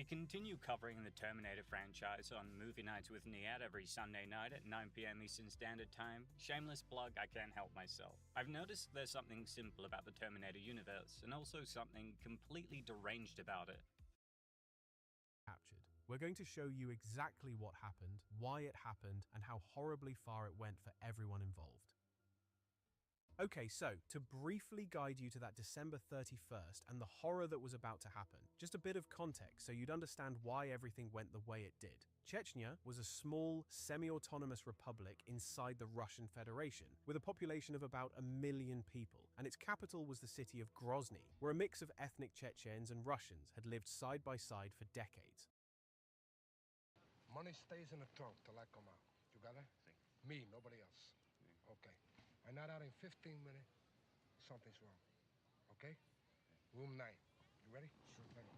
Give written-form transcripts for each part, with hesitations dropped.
We continue covering the Terminator franchise on Movie Nights with Niet every Sunday night at 9 PM Eastern Standard Time. Shameless plug, I can't help myself. I've noticed there's something simple about the Terminator universe, and also something completely deranged about it. Captured. We're going to show you exactly what happened, why it happened, and how horribly far it went for everyone involved. Okay, so to briefly guide you to that December 31st and the horror that was about to happen, just a bit of context so you'd understand why everything went the way it did. Chechnya was a small, semi-autonomous republic inside the Russian Federation, with a population of about 1 million people, and its capital was the city of Grozny, where a mix of ethnic Chechens and Russians had lived side by side for decades. Money stays in the trunk till I come out. You got it? Sí. Me, nobody else. Sí. Okay. I'm not out in 15 minutes. Something's wrong. Okay? Room 9. You ready? Sure. Ready.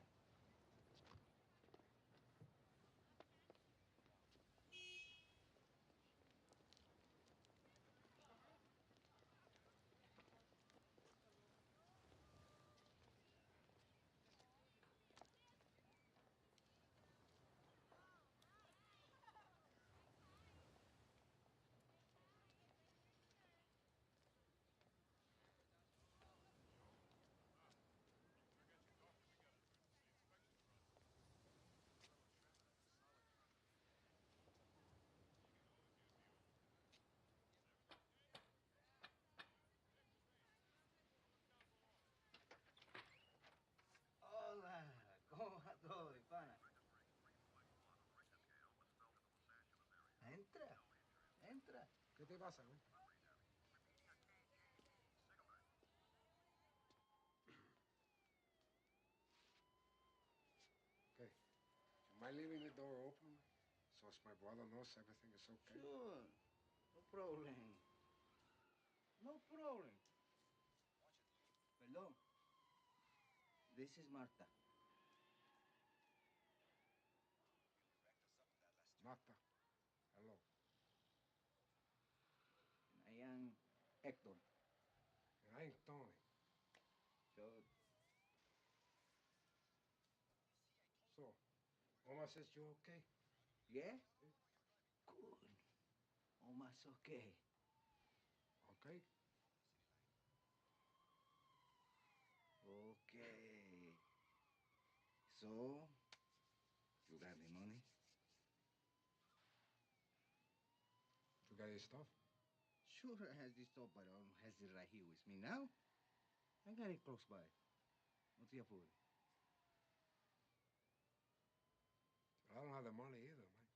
Hola, ¿cómo va todo, mi pana? Entra, entra. ¿Qué te pasa, güey? Okay. You mind leaving the door open so as my brother knows everything is okay? Sure, no problem. No problem. Perdón. This is Marta. Marta. Hello. And I am Hector. And I ain't Tony. Sure. So, Oma says you're okay? Yeah? Good. Almost okay. Okay? Okay. So, you got the money? You got your stuff? Sure, I have this stuff, but I don't have it right here with me now. I got it close by. No te apures. I don't have the money either, man.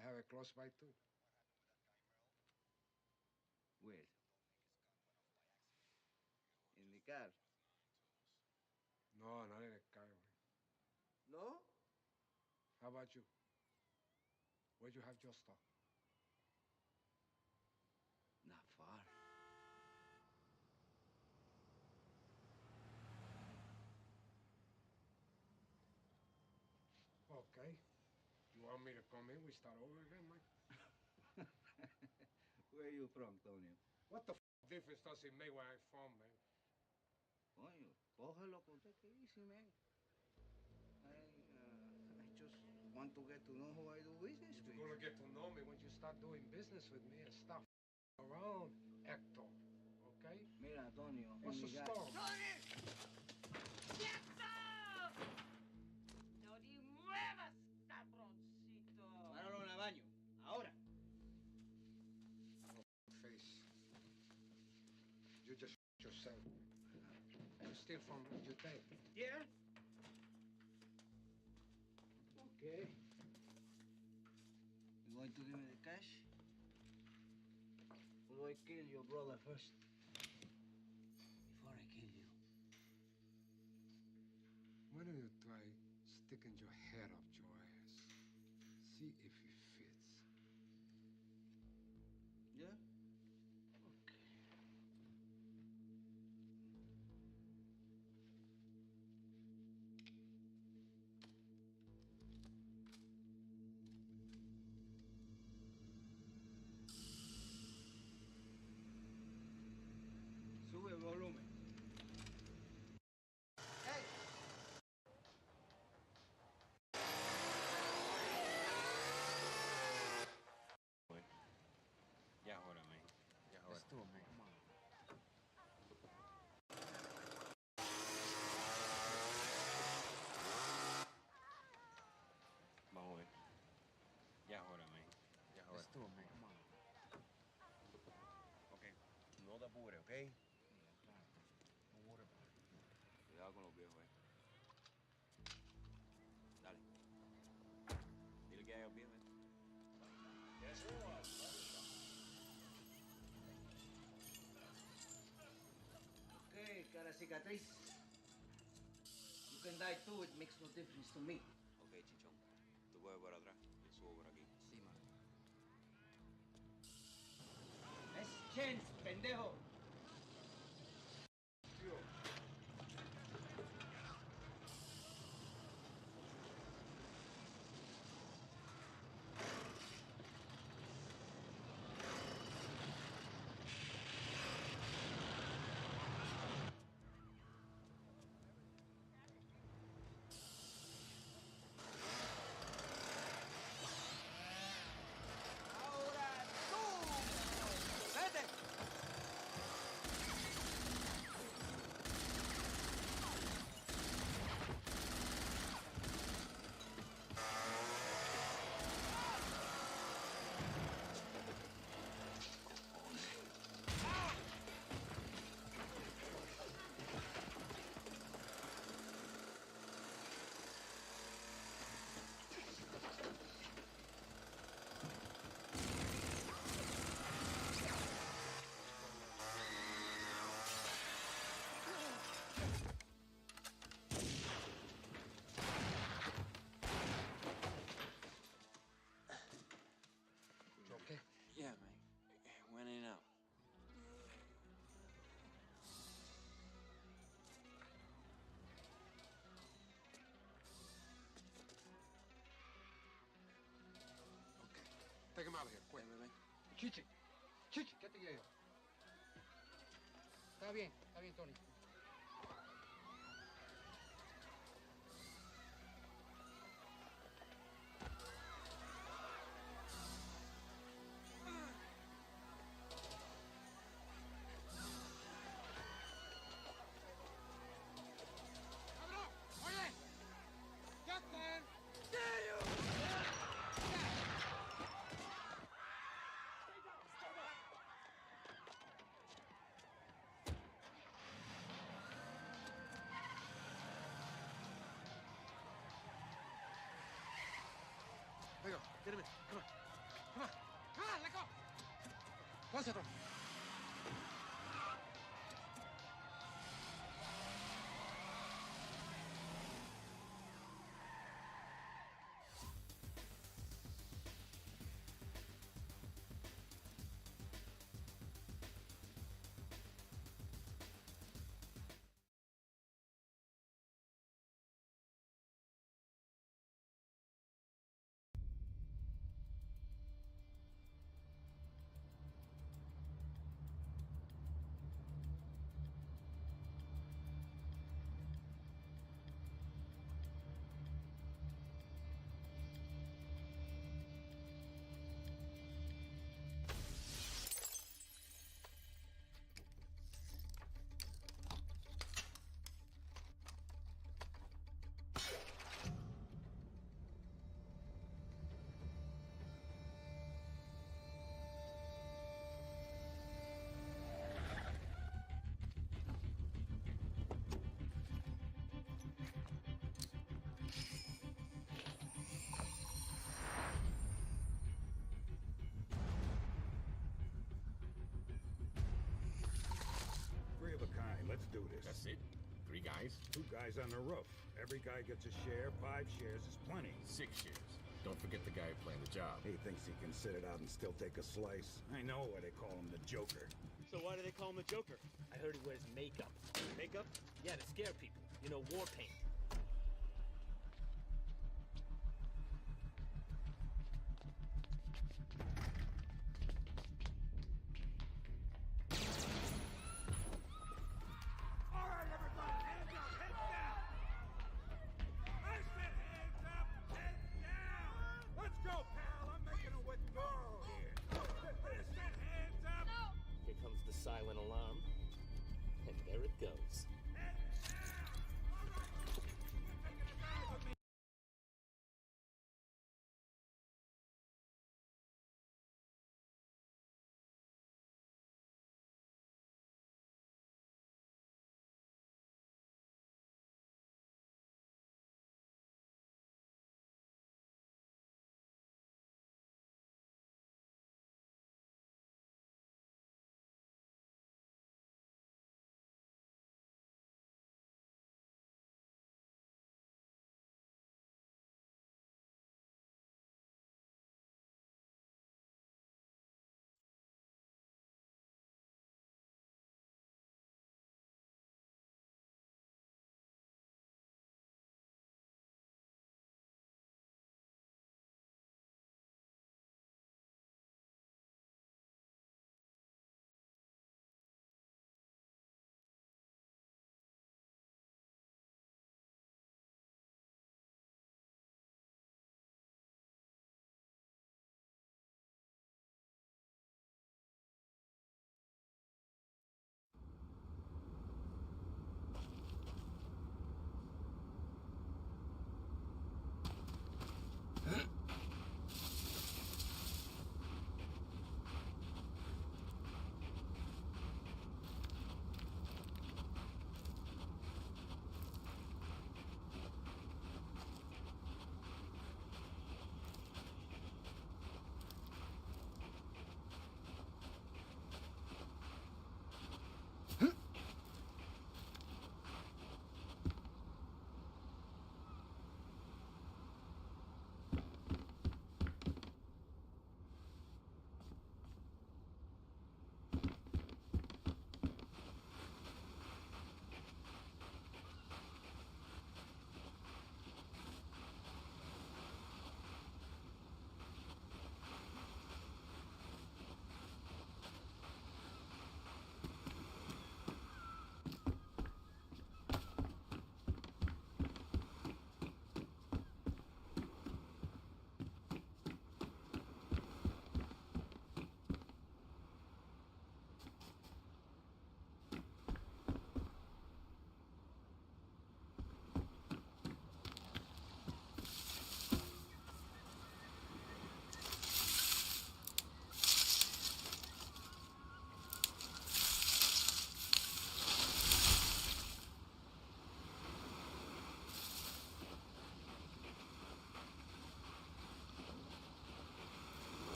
I have it close by, too. Where? In the car? No, not in the car, man. No? How about you? Where'd you have your stuff? Not far. Okay. You want me to come in? We start over again, man? Where are you from, Tonio? What the difference does it make where I'm from, man? Coño, cógelo con usted que easy, man. I just want to get to know who I do business with. You're gonna get to know me when you start doing business with me and stop around, Hector. Okay? Mira, Antonio. What's the storm? ¡Tony! ¡Quieto! ¡No te muevas, cabroncito! Páralo en el baño. Ahora. Face. You just yourself. You steal from your dad. Yeah? Okay. You going to give me the cash? Or do I kill your brother first? Before I kill you. Why don't you try sticking your head up your ass? See if it fits. Yeah? Okay. Sube el volumen. ¡Hey! do it, man. Come on. Vamos a ver. Ya es hora, man. Ya es hora. Let's do it, man. Come on. Ok. No te apures, ¿ok? Yeah, claro. Don't worry about it. Cuidado con los viejos, Dale. Dile que hay los viejos, Okay, cara cicatriz. You can die too, it makes no difference to me. Ok, chichón. Tú puedes por atrás. Yo subo por aquí. Sí, man. Nice chance, pendejo. Yeah, man. Went in and out. Okay. Take him out of here, quick. Ven, ven, ven. Chichi. Chichi, ¿qué te llevo? Está bien, Tony. ¡Cabrón! ¡Oye! ¡Jackman! There you go. Get him in. Come on. Come on. Come on, let go. Close the door. Three of a kind. Let's do this. That's it? 3 guys? 2 guys on the roof. Every guy gets a share. 5 shares is plenty. 6 shares. Don't forget the guy playing the job. He thinks he can sit it out and still take a slice. I know why they call him the Joker. So why do they call him the Joker? I heard he wears makeup. Makeup? Yeah, to scare people. You know, war paint.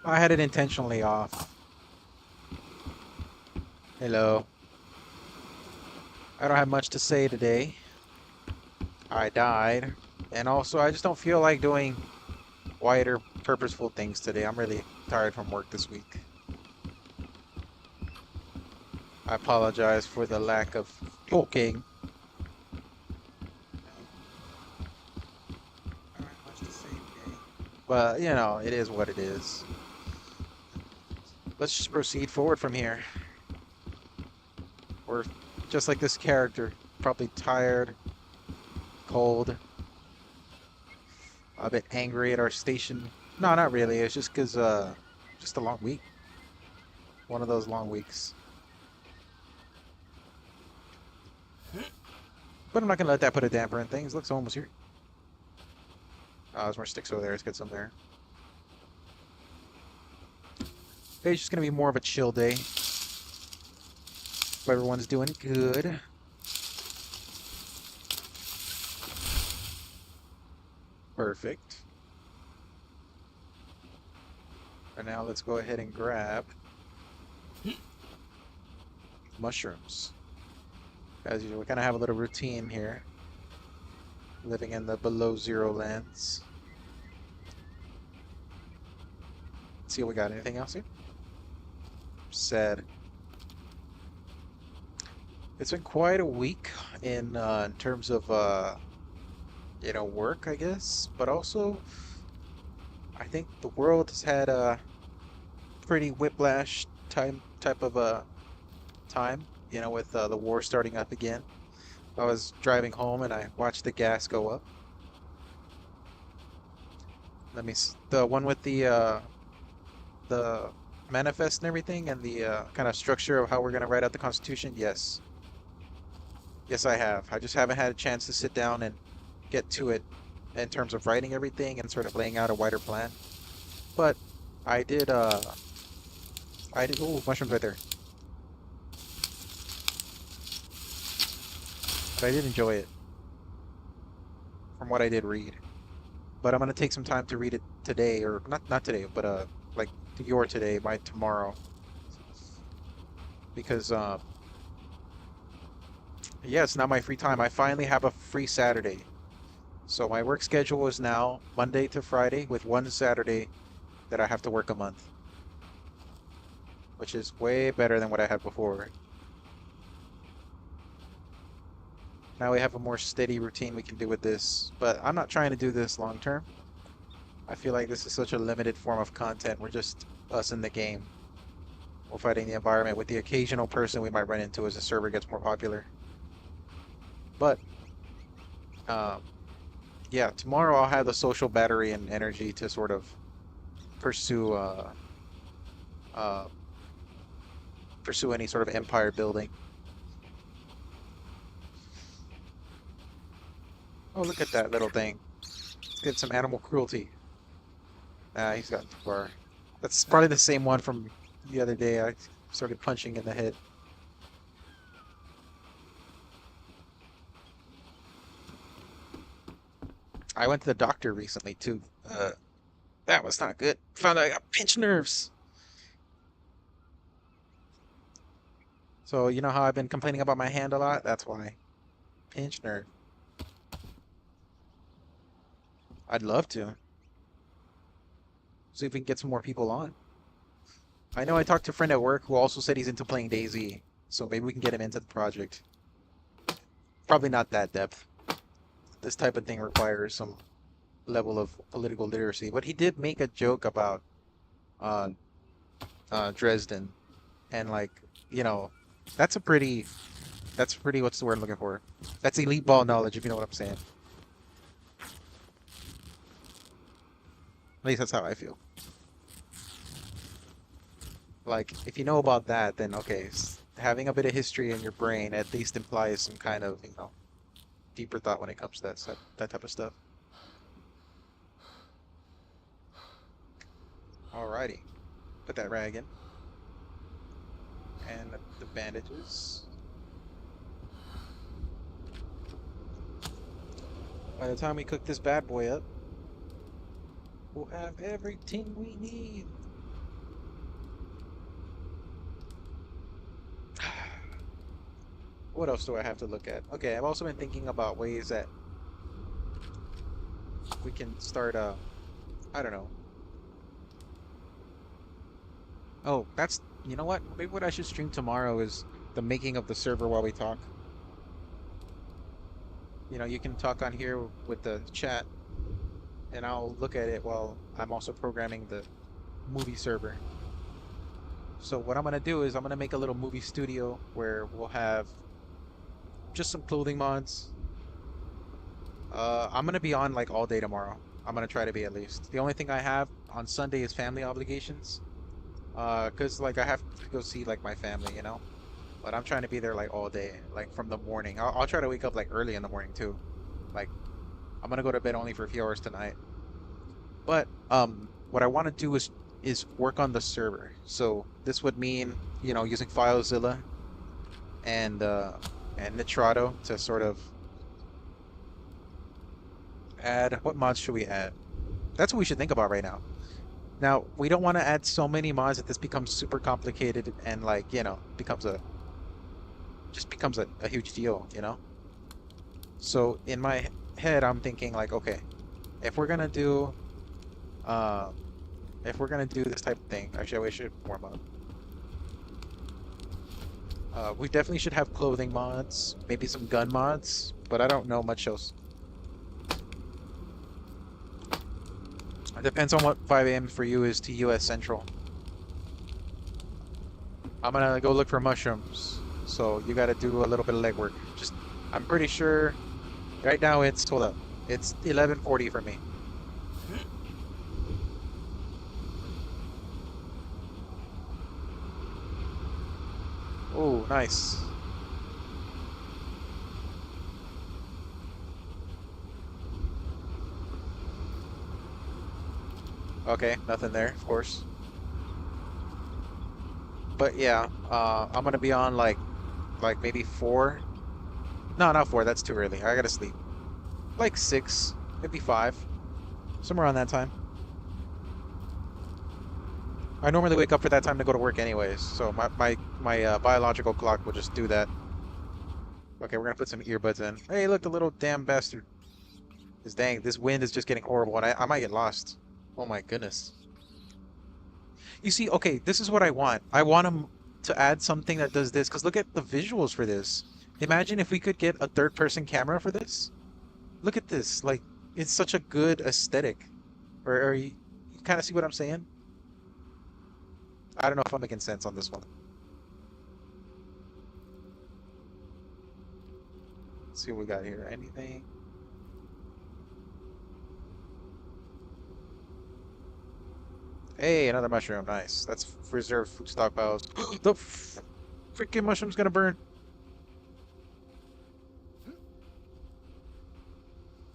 I had it intentionally off. Hello. I don't have much to say today. I died. And also, I just don't feel like doing wider, purposeful things today. I'm really tired from work this week. I apologize for the lack of talking. I don't have much to say today. But, you know, it is what it is. Let's just proceed forward from here. We're just like this character, probably tired, cold, a bit angry at our station. No, not really. It's just because, just a long week. One of those long weeks. But I'm not gonna let that put a damper in things. Look, someone was here. Oh, there's more sticks over there. Let's get some there. Today's just gonna be more of a chill day. Hope everyone's doing good. Perfect. And now let's go ahead and grab mushrooms. As usual, we kind of have a little routine here. Living in the below zero lands. Let's see what we got. Anything else here? Sad. It's been quite a week in terms of you know, work, I guess, but also I think the world has had a pretty whiplash type of time, you know, with the war starting up again. I was driving home and I watched the gas go up. The one with the manifest and everything, and the kind of structure of how we're gonna write out the Constitution. Yes, yes, I have. I just haven't had a chance to sit down and get to it in terms of writing everything and sort of laying out a wider plan. But I did. Ooh, mushrooms right there. But I did enjoy it, from what I did read. But I'm gonna take some time to read it today, or not today, but like your today by tomorrow, because yeah, it's not my free time. I finally have a free Saturday. So my work schedule is now Monday to Friday with one Saturday that I have to work a month, which is way better than what I had before. Now we have a more steady routine we can do with this, but I'm not trying to do this long term. I feel like this is such a limited form of content. We're just us in the game. We're fighting the environment with the occasional person we might run into as the server gets more popular. But yeah, tomorrow I'll have the social battery and energy to sort of pursue pursue any sort of empire building. Oh, look at that little thing. Let's get some animal cruelty. Ah, he's gotten too far. That's probably the same one from the other day I started punching in the head. I went to the doctor recently too. That was not good. Found out I got pinched nerves. So you know how I've been complaining about my hand a lot? That's why. Pinched nerve. I'd love to. See if we can get some more people on. I know I talked to a friend at work who also said he's into playing DayZ, so maybe we can get him into the project. Probably not that depth. This type of thing requires some level of political literacy. But he did make a joke about Dresden, and like, you know, that's pretty, what's the word I'm looking for? That's elite ball knowledge, if you know what I'm saying. At least that's how I feel. Like, if you know about that, then okay, having a bit of history in your brain at least implies some kind of, you know, deeper thought when it comes to that type of stuff. Alrighty. Put that rag in. And the bandages. By the time we cook this bad boy up, we'll have everything we need. What else do I have to look at? Okay, I've also been thinking about ways that we can start, I don't know. Oh, you know what? Maybe what I should stream tomorrow is the making of the server while we talk. You know, you can talk on here with the chat, and I'll look at it while I'm also programming the movie server. So what I'm gonna do is I'm gonna make a little movie studio where we'll have just some clothing mods. I'm gonna be on like all day tomorrow. I'm gonna try to be at least. The only thing I have on Sunday is family obligations. 'Cause like I have to go see like my family, you know. But I'm trying to be there like all day, like from the morning. I'll try to wake up like early in the morning too. Like I'm gonna go to bed only for a few hours tonight. But what I want to do is work on the server. So this would mean, you know, using FileZilla and Nitrado to sort of add. What mods should we add? That's what we should think about right now. Now, we don't want to add so many mods that this becomes super complicated and like, you know, just becomes a huge deal, you know? So in my head, I'm thinking like, okay, if we're gonna do this type of thing, actually we should warm up. We definitely should have clothing mods, maybe some gun mods, but I don't know much else. It depends on what 5 a.m. for you is to US Central. I'm gonna go look for mushrooms, so you gotta do a little bit of legwork. I'm pretty sure right now hold up, it's 11:40 for me. Oh, nice. Okay, nothing there, of course. But yeah, I'm gonna be on like maybe 4. No, not 4. That's too early. I gotta sleep. Like 6, maybe 5, somewhere around that time. I normally wake up for that time to go to work anyways, so my biological clock will just do that. Okay, we're gonna put some earbuds in. Hey, look, the little damn bastard. This wind is just getting horrible, and I might get lost. Oh my goodness. You see, okay, this is what I want. I want them to add something that does this, because look at the visuals for this. Imagine if we could get a third-person camera for this. Look at this. Like, it's such a good aesthetic. Or you kind of see what I'm saying? I don't know if I'm making sense on this one. Let's see what we got here. Anything? Hey, another mushroom. Nice. That's reserved food stockpiles. The freaking mushroom's gonna burn.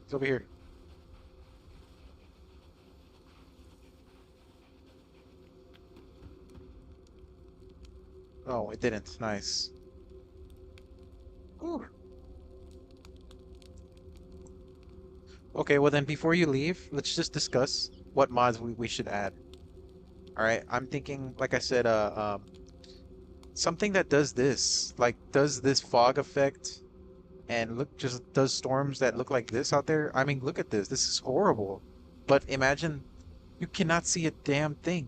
It's over here. Oh, it didn't. Nice. Ooh. Okay, well then before you leave, let's just discuss what mods we should add. Alright, I'm thinking, like I said, something that does this. Like, does this fog effect and just does storms that look like this out there. I mean, look at this. This is horrible. But imagine you cannot see a damn thing.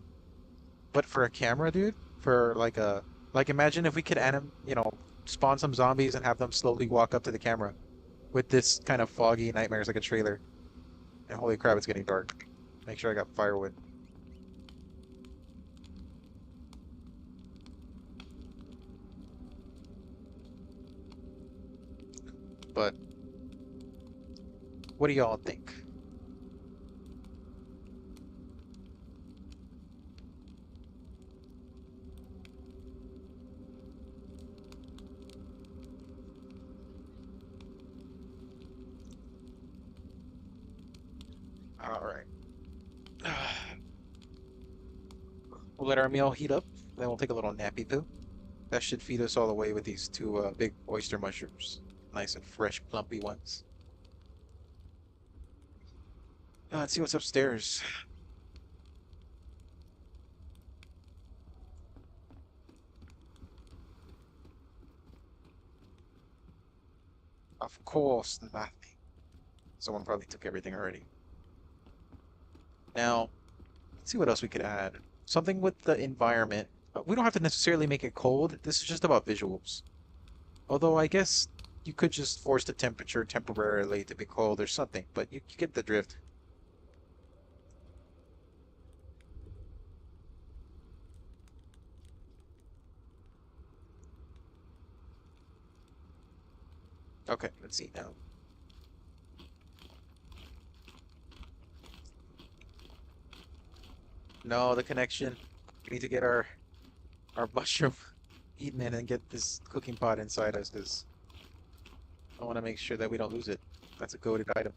But for a camera, dude, for like imagine if we could spawn some zombies and have them slowly walk up to the camera with this kind of foggy nightmares like a trailer. And holy crap, it's getting dark. Make sure I got firewood. But what do y'all think? All right. We'll let our meal heat up, then we'll take a little nappy poo. That should feed us all the way with these two big oyster mushrooms. Nice and fresh, plumpy ones. Let's see what's upstairs. Of course, nothing. Someone probably took everything already. Now, let's see what else we could add. Something with the environment. We don't have to necessarily make it cold. This is just about visuals. Although I guess you could just force the temperature temporarily to be cold or something, but you get the drift. Okay, let's see now. No, the connection. We need to get our mushroom eaten in and get this cooking pot inside us, because I want to make sure that we don't lose it. That's a goated item.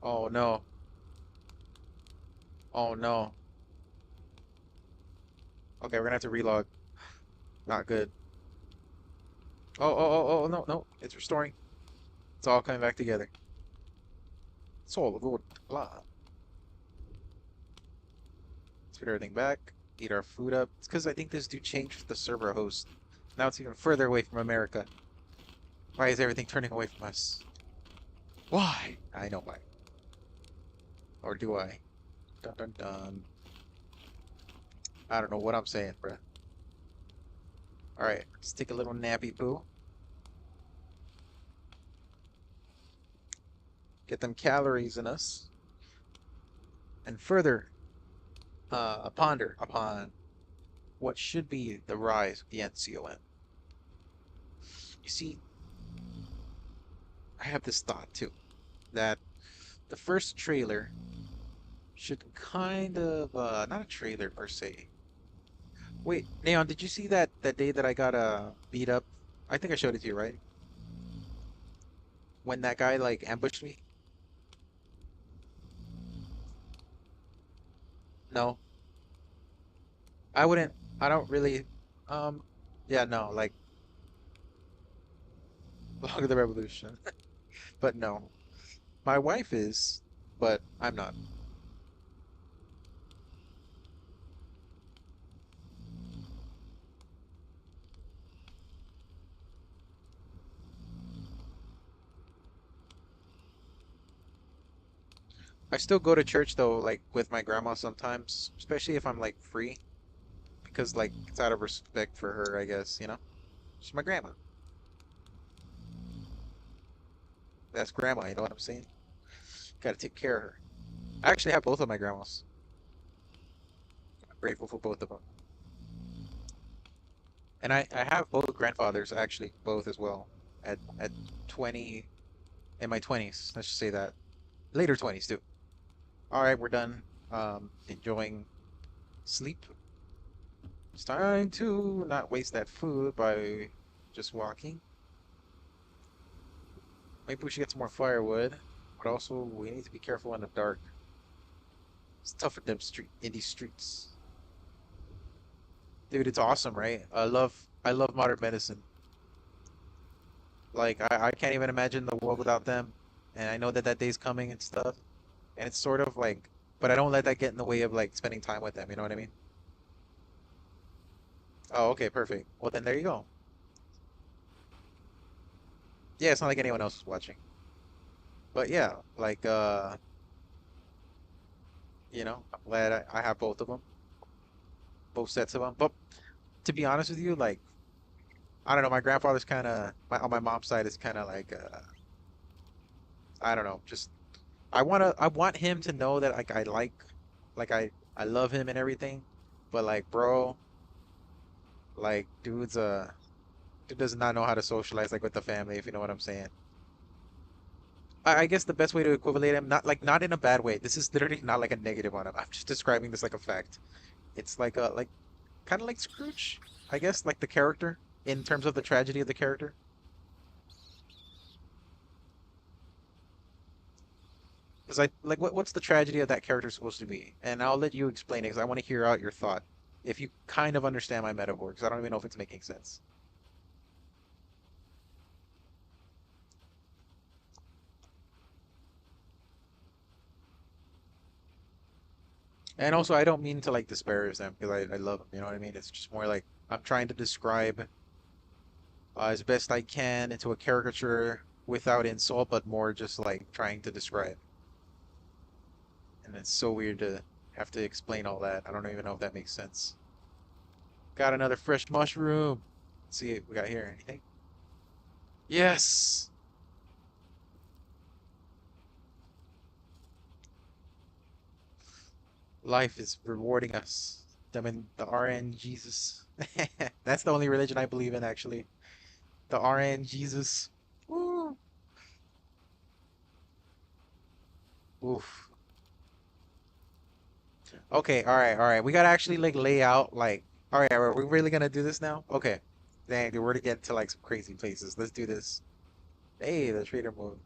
Oh no. Oh no. Okay, we're gonna have to relog. Not good. Oh, no, no. It's restoring. It's all coming back together. It's all good. Blah. Let's put everything back. Eat our food up. It's because I think this dude changed the server host. Now it's even further away from America. Why is everything turning away from us? Why? I know why. Or do I? Dun dun dun. I don't know what I'm saying, bruh. Alright, let's take a little nappy poo. Get them calories in us. And further ponder upon what should be the rise of the NCOM. You see, I have this thought too, that the first trailer should kind of, not a trailer per se. Wait, Neon, did you see that day that I got beat up? I think I showed it to you, right? When that guy like ambushed me? No. I don't really, um, yeah, no, like, Log of the Revolution. But no. My wife is, but I'm not. I still go to church though, like with my grandma sometimes, especially if I'm like free, because like it's out of respect for her, I guess, you know? She's my grandma. That's grandma, you know what I'm saying? Gotta take care of her. I actually have both of my grandmas. I'm grateful for both of them. And I have both grandfathers, actually, both as well. At 20, in my 20s, let's just say that. Later 20s too. Alright, we're done enjoying sleep. It's time to not waste that food by just walking. Maybe we should get some more firewood, but also we need to be careful in the dark. It's tough in these streets. Dude, it's awesome, right? I love modern medicine. Like I can't even imagine the world without them. And I know that that day's coming and stuff. And it's sort of like, but I don't let that get in the way of like spending time with them, you know what I mean? Oh, okay, perfect. Well then there you go. Yeah, it's not like anyone else is watching. But yeah, like you know, I'm glad I have both of them, both sets of them. But to be honest with you, like I don't know, my grandfather's kind of on my mom's side is kind of like I don't know, just I want him to know that like I love him and everything, but like bro, like dude does not know how to socialize like with the family, if you know what I'm saying. I guess the best way to equivalent him, not in a bad way. This is literally not like a negative on him. I'm just describing this like a fact. It's like a like kind of like Scrooge, I guess, like the character in terms of the tragedy of the character. Because I like what's the tragedy of that character supposed to be? And I'll let you explain it because I want to hear out your thought. If you kind of understand my metaphor, because I don't even know if it's making sense. And also, I don't mean to like disparage them because I love them. You know what I mean? It's just more like I'm trying to describe as best I can into a caricature without insult, but more just like trying to describe. And it's so weird to have to explain all that. I don't even know if that makes sense. Got another fresh mushroom. Let's see what we got here. Anything? Yes! Life is rewarding us. I mean, the RN Jesus. That's the only religion I believe in, actually. The RN Jesus. Woo! Oof. Okay, all right. We gotta actually like lay out like, all right, are we really gonna do this now? Okay. Dang, dude, we're to get to like some crazy places. Let's do this. Hey, the trader mode.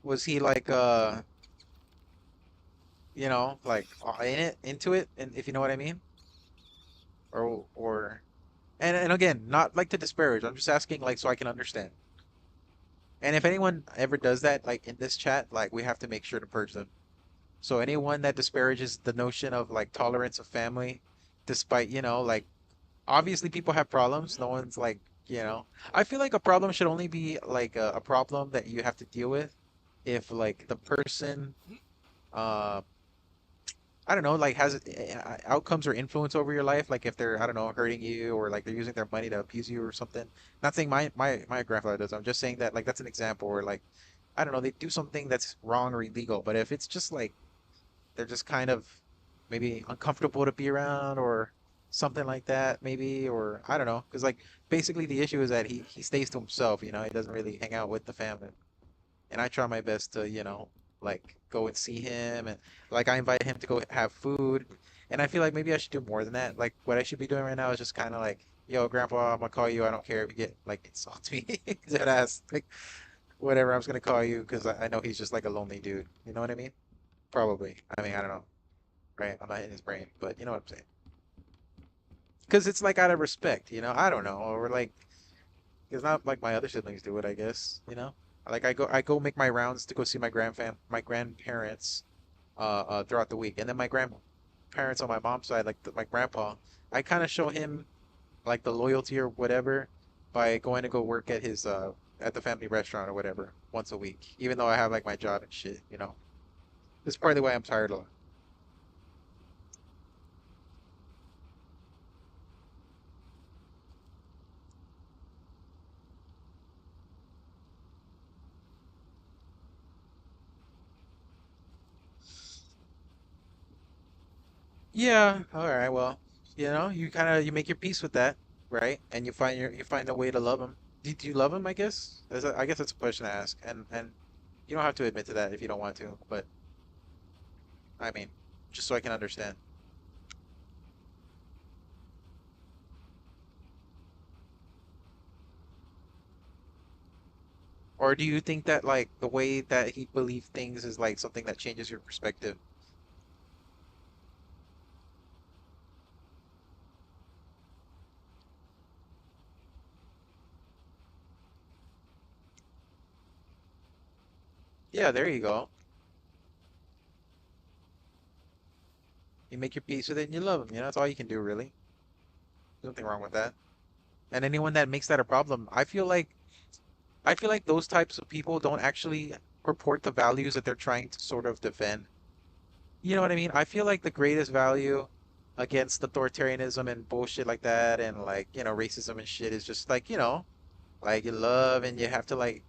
Was he like like in it, into it, and if you know what I mean? Or and again, not like to disparage. I'm just asking like so I can understand. And if anyone ever does that, like in this chat, like we have to make sure to purge them. So anyone that disparages the notion of like tolerance of family, despite, like obviously people have problems. No one's like, I feel like a problem should only be like a problem that you have to deal with if like the person uh I don't know, like has outcomes or influence over your life, like if they're, I don't know, hurting you or like they're using their money to abuse you or something. Not saying my grandfather does. I'm just saying that like that's an example where like I don't know, they do something that's wrong or illegal. But if it's just like they're just kind of maybe uncomfortable to be around or something like that, maybe, or I don't know, because like basically the issue is that he stays to himself. He doesn't really hang out with the family, and I try my best to, like go and see him and like I invite him to go have food. And I feel like maybe I should do more than that. Like what I should be doing right now is just kind of like, yo, grandpa, I'm gonna call you. I don't care if you get like insult me. Dead ass. Like whatever, I'm just gonna call you because I know he's just like a lonely dude. You know what I mean? Probably. I mean, I don't know. Right? I'm not in his brain, but you know what I'm saying. Because it's like out of respect, I don't know. Or like it's not like my other siblings do it, I guess. Like I go make my rounds to go see my grandparents throughout the week. And then my grandparents on my mom's side, like my grandpa, I kind of show him like the loyalty or whatever by going to go work at the family restaurant or whatever once a week, even though I have like my job and shit. This is partly why I'm tired a lot. Yeah, all right, well, you kind of you make your peace with that, right? And you find a way to love him. Do you love him, I guess? I guess that's a question to ask. And you don't have to admit to that if you don't want to, but I mean, just so I can understand. Or do you think that like the way that he believed things is like something that changes your perspective? Yeah, there you go. You make your peace with it and you love him, that's all you can do really. There's nothing wrong with that. And anyone that makes that a problem, I feel like those types of people don't actually purport the values that they're trying to sort of defend. You know what I mean? I feel like the greatest value against authoritarianism and bullshit like that and like, racism and shit is just like, like you love and you have to like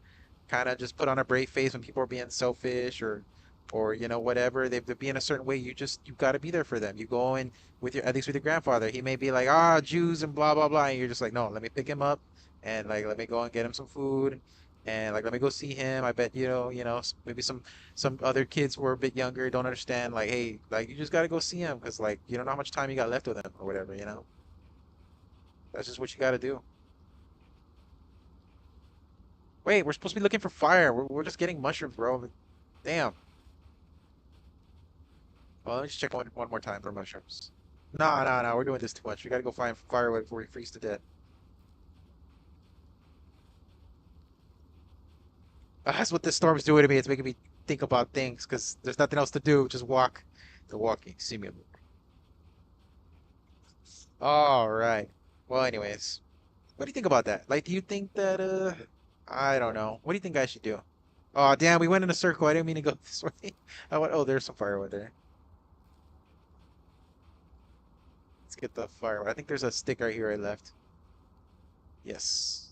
kind of just put on a brave face when people are being selfish or whatever they're being a certain way. You got to be there for them. You go in with your, at least with your grandfather, he may be like, Jews and blah blah blah, and you're just like, no, let me pick him up and like let me go and get him some food and like let me go see him. I bet maybe some other kids who are a bit younger don't understand, like, hey, like you just got to go see him because like you don't know how much time you got left with him or whatever. That's just what you got to do. Wait, we're supposed to be looking for fire. We're just getting mushrooms, bro. Damn. Well, let me just check one more time for mushrooms. No, no, no, we're doing this too much. We gotta go find firewood before we freeze to death. That's what this storm's doing to me. It's making me think about things because there's nothing else to do. Just walk. The walking simulator. All right. Well, anyways, what do you think about that? Like, do you think that I don't know. What do you think I should do? Oh, damn, we went in a circle. I didn't mean to go this way. I went, oh, there's some firewood there. Let's get the firewood. I think there's a stick right here I left. Yes.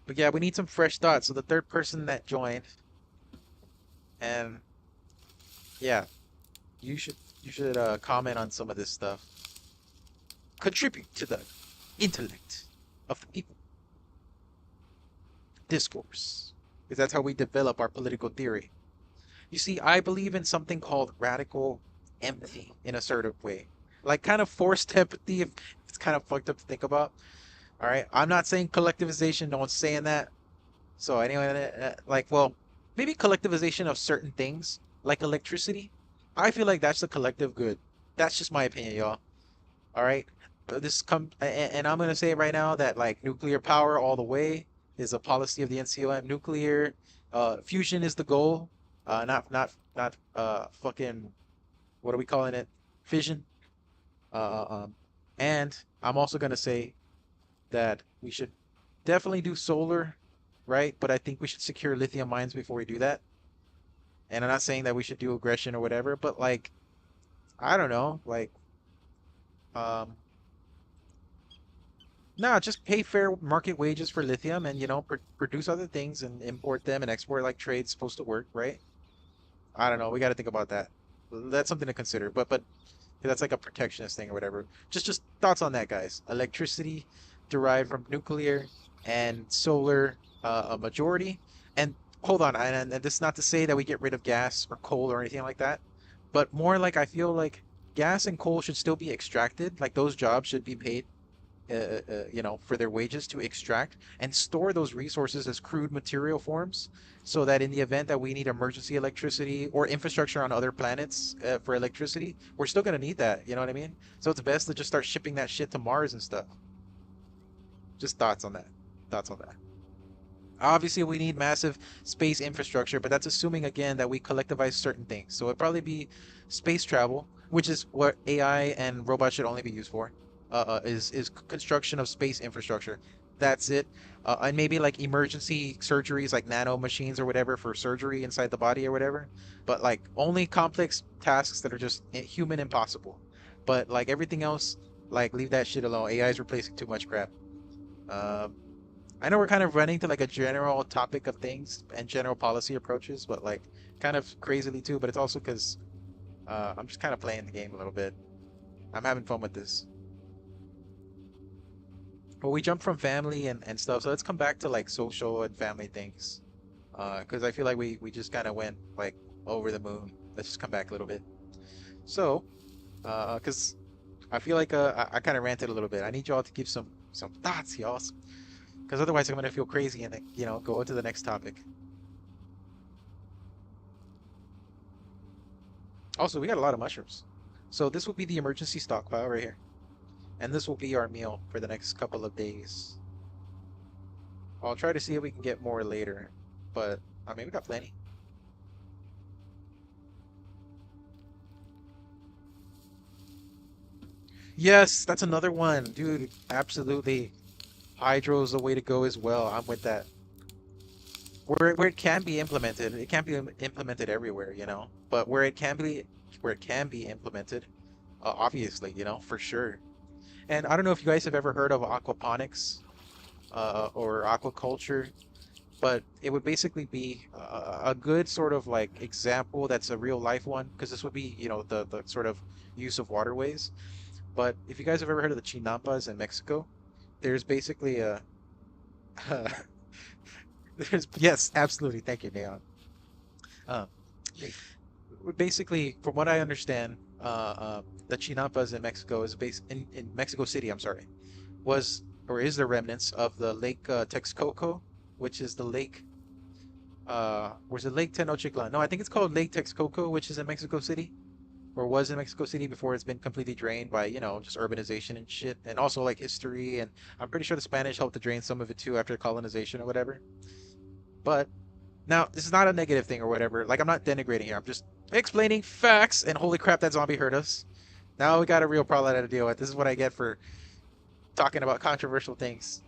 But yeah, we need some fresh thoughts. So the third person that joined, and yeah, you should comment on some of this stuff. Contribute to the intellect of the people. Discourse. Because that's how we develop our political theory. You see, I believe in something called radical empathy in a certain way. Like kind of forced empathy, if it's kind of fucked up to think about. All right, I'm not saying collectivization, no one's saying that. So anyway, like, well, maybe collectivization of certain things, like electricity. I feel like that's the collective good. That's just my opinion, y'all. All right, and I'm gonna say right now that like nuclear power all the way is a policy of the NCOM. Nuclear fusion is the goal. Not fucking, what are we calling it? Fission. And I'm also gonna say that we should definitely do solar, right? But I think we should secure lithium mines before we do that. And I'm not saying that we should do aggression or whatever, but like, I don't know, like, um, no, just pay fair market wages for lithium and, produce other things and import them and export like trade's supposed to work, right? I don't know. We got to think about that. That's something to consider. But that's like a protectionist thing or whatever. Just thoughts on that, guys. Electricity derived from nuclear and solar, a majority. And hold on, and this is not to say that we get rid of gas or coal or anything like that, but more like I feel like gas and coal should still be extracted. Like those jobs should be paid, for their wages to extract and store those resources as crude material forms, so that in the event that we need emergency electricity or infrastructure on other planets for electricity, we're still going to need that. You know what I mean? So it's best to just start shipping that shit to Mars and stuff. Just thoughts on that. Thoughts on that. Obviously, we need massive space infrastructure, but that's assuming again that we collectivize certain things. So it'd probably be space travel, which is what AI and robots should only be used for. Is construction of space infrastructure. That's it. And maybe like emergency surgeries, like nano machines or whatever for surgery inside the body or whatever. But like only complex tasks that are just human impossible. But like everything else, like leave that shit alone. AI is replacing too much crap. Um, I know we're kind of running to like a general topic of things and general policy approaches, but like kind of crazily too. But it's also because I'm just kind of playing the game a little bit. I'm having fun with this. But we jumped from family and stuff, so let's come back to like social and family things. Because I feel like we just kind of went like over the moon. Let's just come back a little bit. So, because I feel like I kind of ranted a little bit. I need y'all to give some thoughts, y'all, because otherwise I'm gonna feel crazy and go on to the next topic. Also, we got a lot of mushrooms, so this will be the emergency stockpile right here, and this will be our meal for the next couple of days. I'll try to see if we can get more later, but I mean we got plenty. Yes, that's another one, dude. Absolutely, hydro is the way to go as well. I'm with that. Where it can be implemented, it can't be implemented everywhere, but where it can be implemented, obviously, for sure. And I don't know if you guys have ever heard of aquaponics or aquaculture, but it would basically be a good sort of like example that's a real life one, because this would be, the sort of use of waterways. But if you guys have ever heard of the chinampas in Mexico, there's basically a there's yes, absolutely. Thank you, Neon. Uh, Basically, from what I understand, the chinampas in Mexico is based in Mexico City. I'm sorry, was or is the remnants of the Lake Texcoco, which is the lake. Was it Lake Tenochtitlan? No, I think it's called Lake Texcoco, which is in Mexico City, or was in Mexico City before it's been completely drained by, just urbanization and shit, and also like history. And I'm pretty sure the Spanish helped to drain some of it too after colonization or whatever. But now, this is not a negative thing or whatever. Like, I'm not denigrating here. I'm just Explaining facts, and holy crap, that zombie hurt us. Now we got a real problem to deal with. This is what I get for talking about controversial things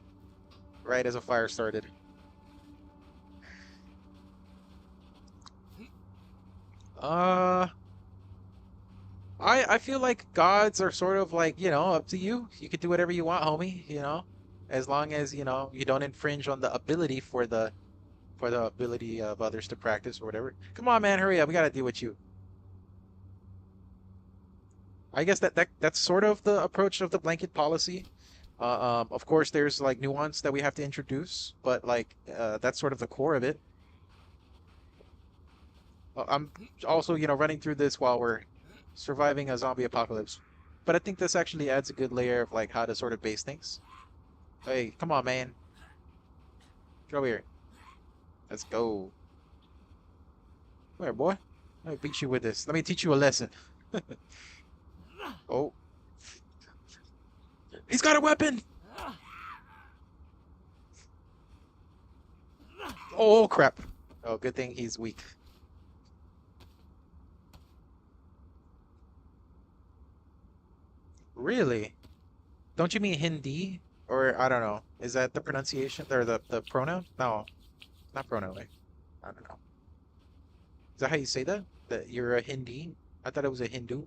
right as a fire started. I feel like gods are sort of like, up to you. You can do whatever you want, homie, as long as, you don't infringe on the ability for the ability of others to practice or whatever. Come on, man, hurry up. We gotta deal with you. I guess that's sort of the approach of the blanket policy. Of course, there's like nuance that we have to introduce, but like that's sort of the core of it. I'm also, running through this while we're surviving a zombie apocalypse. But I think this actually adds a good layer of like how to sort of base things. Hey, come on, man. Get over here. Let's go. Come here, boy. Let me beat you with this. Let me teach you a lesson. Oh. He's got a weapon! Oh, crap. Oh, good thing he's weak. Really? Don't you mean Hindi? Or, I don't know. Is that the pronunciation? Or the pronoun? No. Not pronoun, right? I don't know. Is that how you say that? That you're a Hindi? I thought it was a Hindu.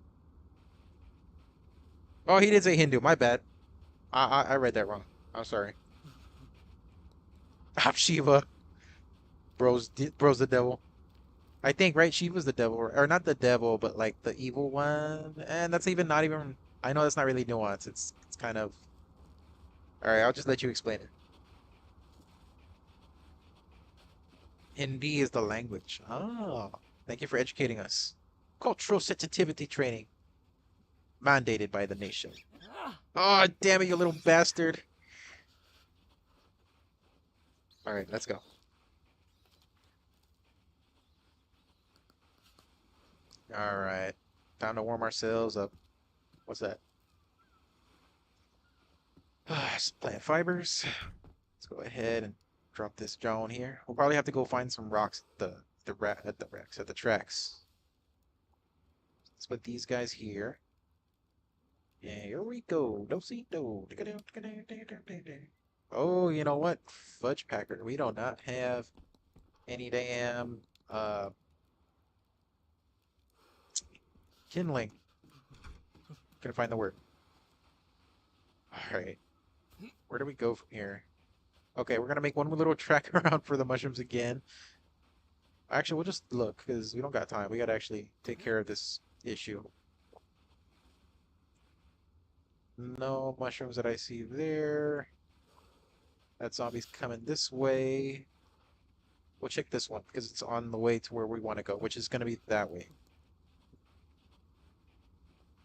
Oh, he did say Hindu. My bad. I read that wrong. I'm sorry. I'm Shiva. Bro's the devil. I think, right? Shiva's the devil. Or not the devil, but like the evil one. And that's even not even... I know that's not really nuanced. It's kind of... Alright, I'll just let you explain it. Hindi is the language. Oh, thank you for educating us. Cultural sensitivity training. Mandated by the nation. Oh, damn it, you little bastard. Alright, let's go. Alright. Time to warm ourselves up. What's that? Some plant fibers. Let's go ahead and drop this Joan here. We'll probably have to go find some rocks at the tracks. Let's put these guys here. Yeah, here we go. Dosito. Oh, you know what? Fudge packer. We do not have any damn kindling. Couldn't find the word. Alright. Where do we go from here? Okay, we're gonna make one more little track around for the mushrooms again. Actually, we'll just look, because we don't got time. We gotta actually take care of this issue. No mushrooms that I see there. That zombie's coming this way. We'll check this one, because it's on the way to where we want to go, which is going to be that way.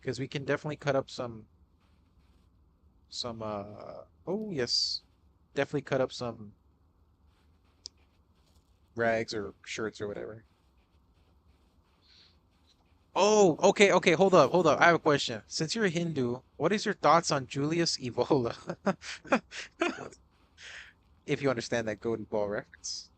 Because we can definitely cut up some, oh yes, definitely cut up some rags or shirts or whatever. Oh, okay, hold up. I have a question. Since you're a Hindu, what is your thoughts on Julius Evola? If you understand that golden ball reference.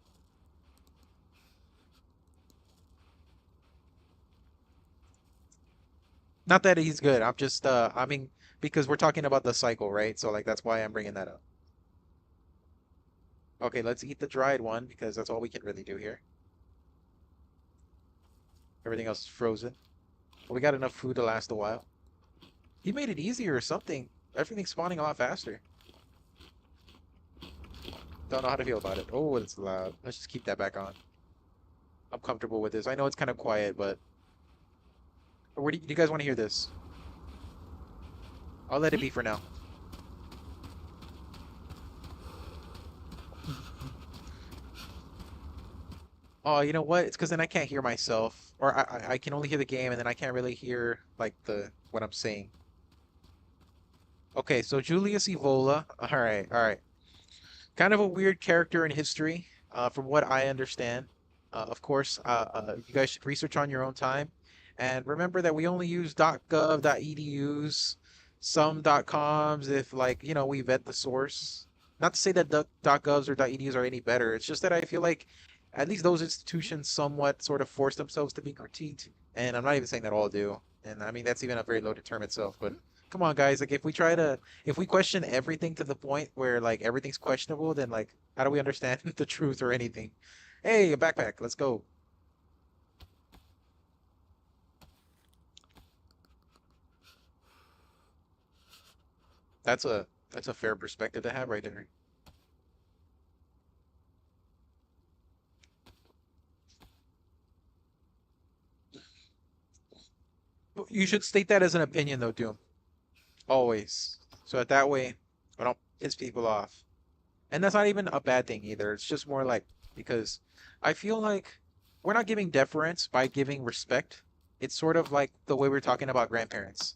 Not that he's good. I'm just, I mean, because we're talking about the cycle, right? So, like, that's why I'm bringing that up. Okay, let's eat the dried one, because that's all we can really do here. Everything else is frozen. But we got enough food to last a while. He made it easier or something. Everything's spawning a lot faster. Don't know how to feel about it. Oh, it's loud. Let's just keep that back on. I'm comfortable with this. I know it's kind of quiet, but... Where do you guys want to hear this? I'll let it be for now. Oh, you know what? It's because then I can't hear myself. Or I can only hear the game, and then I can't really hear, like, what I'm saying. Okay, so Julius Evola. Alright. Kind of a weird character in history, from what I understand. Of course, you guys should research on your own time. And remember that we only use .gov, .edus, some .coms if, like, we vet the source. Not to say that .govs or .edus are any better. It's just that I feel like at least those institutions somewhat sort of force themselves to be critiqued. And I'm not even saying that all do. And I mean, that's even a very loaded term itself. But come on, guys. Like, if we question everything to the point where, like, everything's questionable, then, like, how do we understand the truth or anything? Hey, a backpack. Let's go. That's a fair perspective to have right there. You should state that as an opinion, though, Doom. Always. So that way, I don't piss people off. And that's not even a bad thing either. It's just more like, because I feel like we're not giving deference by giving respect. It's sort of like the way we're talking about grandparents.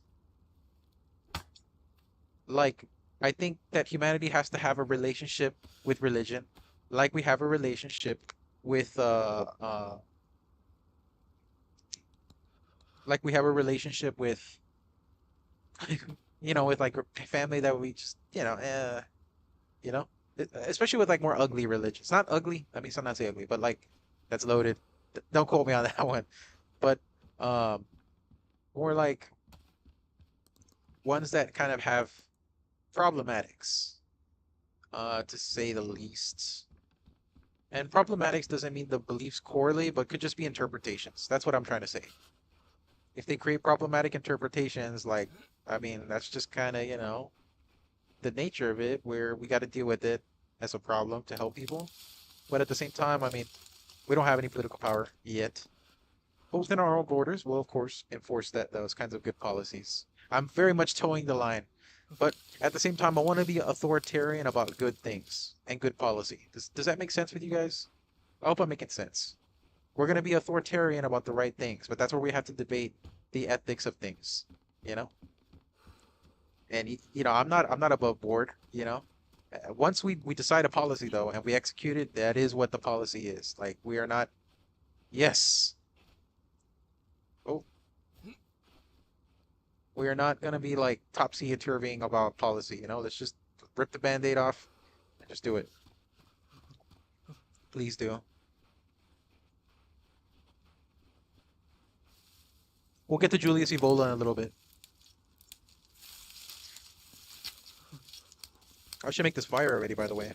Like, I think that humanity has to have a relationship with religion, like we have a relationship with like we have a relationship with with like a family that we just you know, especially with like more ugly religions. Not ugly. I mean, sometimes say ugly, but like that's loaded. Don't quote me on that one. But um, more like ones that kind of have problematics, to say the least. And problematics doesn't mean the beliefs correlate, but could just be interpretations. That's what I'm trying to say. If they create problematic interpretations, like, I mean, that's just kind of, the nature of it, where we got to deal with it as a problem to help people. But at the same time, I mean, we don't have any political power yet. But within our own borders, we'll of course enforce those kinds of good policies. I'm very much towing the line, but at the same time, I want to be authoritarian about good things and good policy. Does that make sense with you guys? I hope I'm making sense. We're going to be authoritarian about the right things, but that's where we have to debate the ethics of things, you know? And I'm not above board, you know? Once we decide a policy though and we execute it, that is what the policy is. Like, we are not. Yes. Oh. We are not going to be like topsy-turvying about policy, you know? Let's just rip the band-aid off and just do it. Please do. We'll get to Julius Evola in a little bit. I should make this fire already, by the way.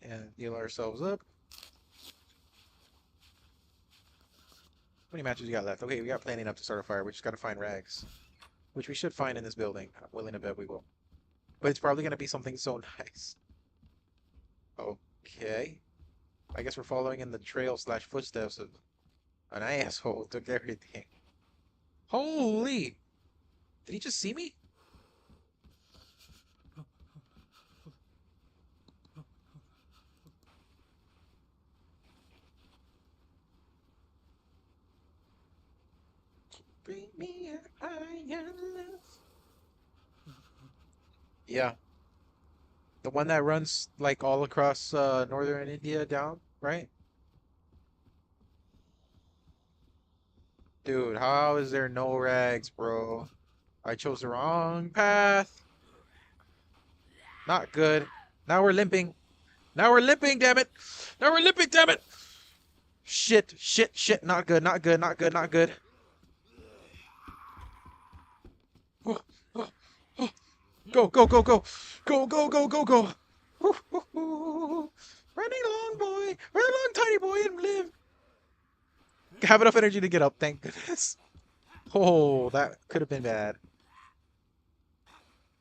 And heal ourselves up. How many matches you got left? Okay, we got plenty enough to start a fire. We just got to find rags, which we should find in this building. I'm willing to bet we will. But it's probably going to be something so nice. Okay. I guess we're following in the trail / footsteps of an asshole who took everything. Holy! Did he just see me? Bring me a higher love. Yeah. The one that runs like all across northern India down, right? Dude, how is there no rags, bro? I chose the wrong path. Not good. Now we're limping. Now we're limping, damn it. Now we're limping, damn it. Shit, shit, shit. Not good, not good, not good, not good. Go, go, go, go. Go, go, go, go, go. Running along, boy. Run along, tiny boy, and live. Have enough energy to get up, thank goodness. Oh, that could have been bad.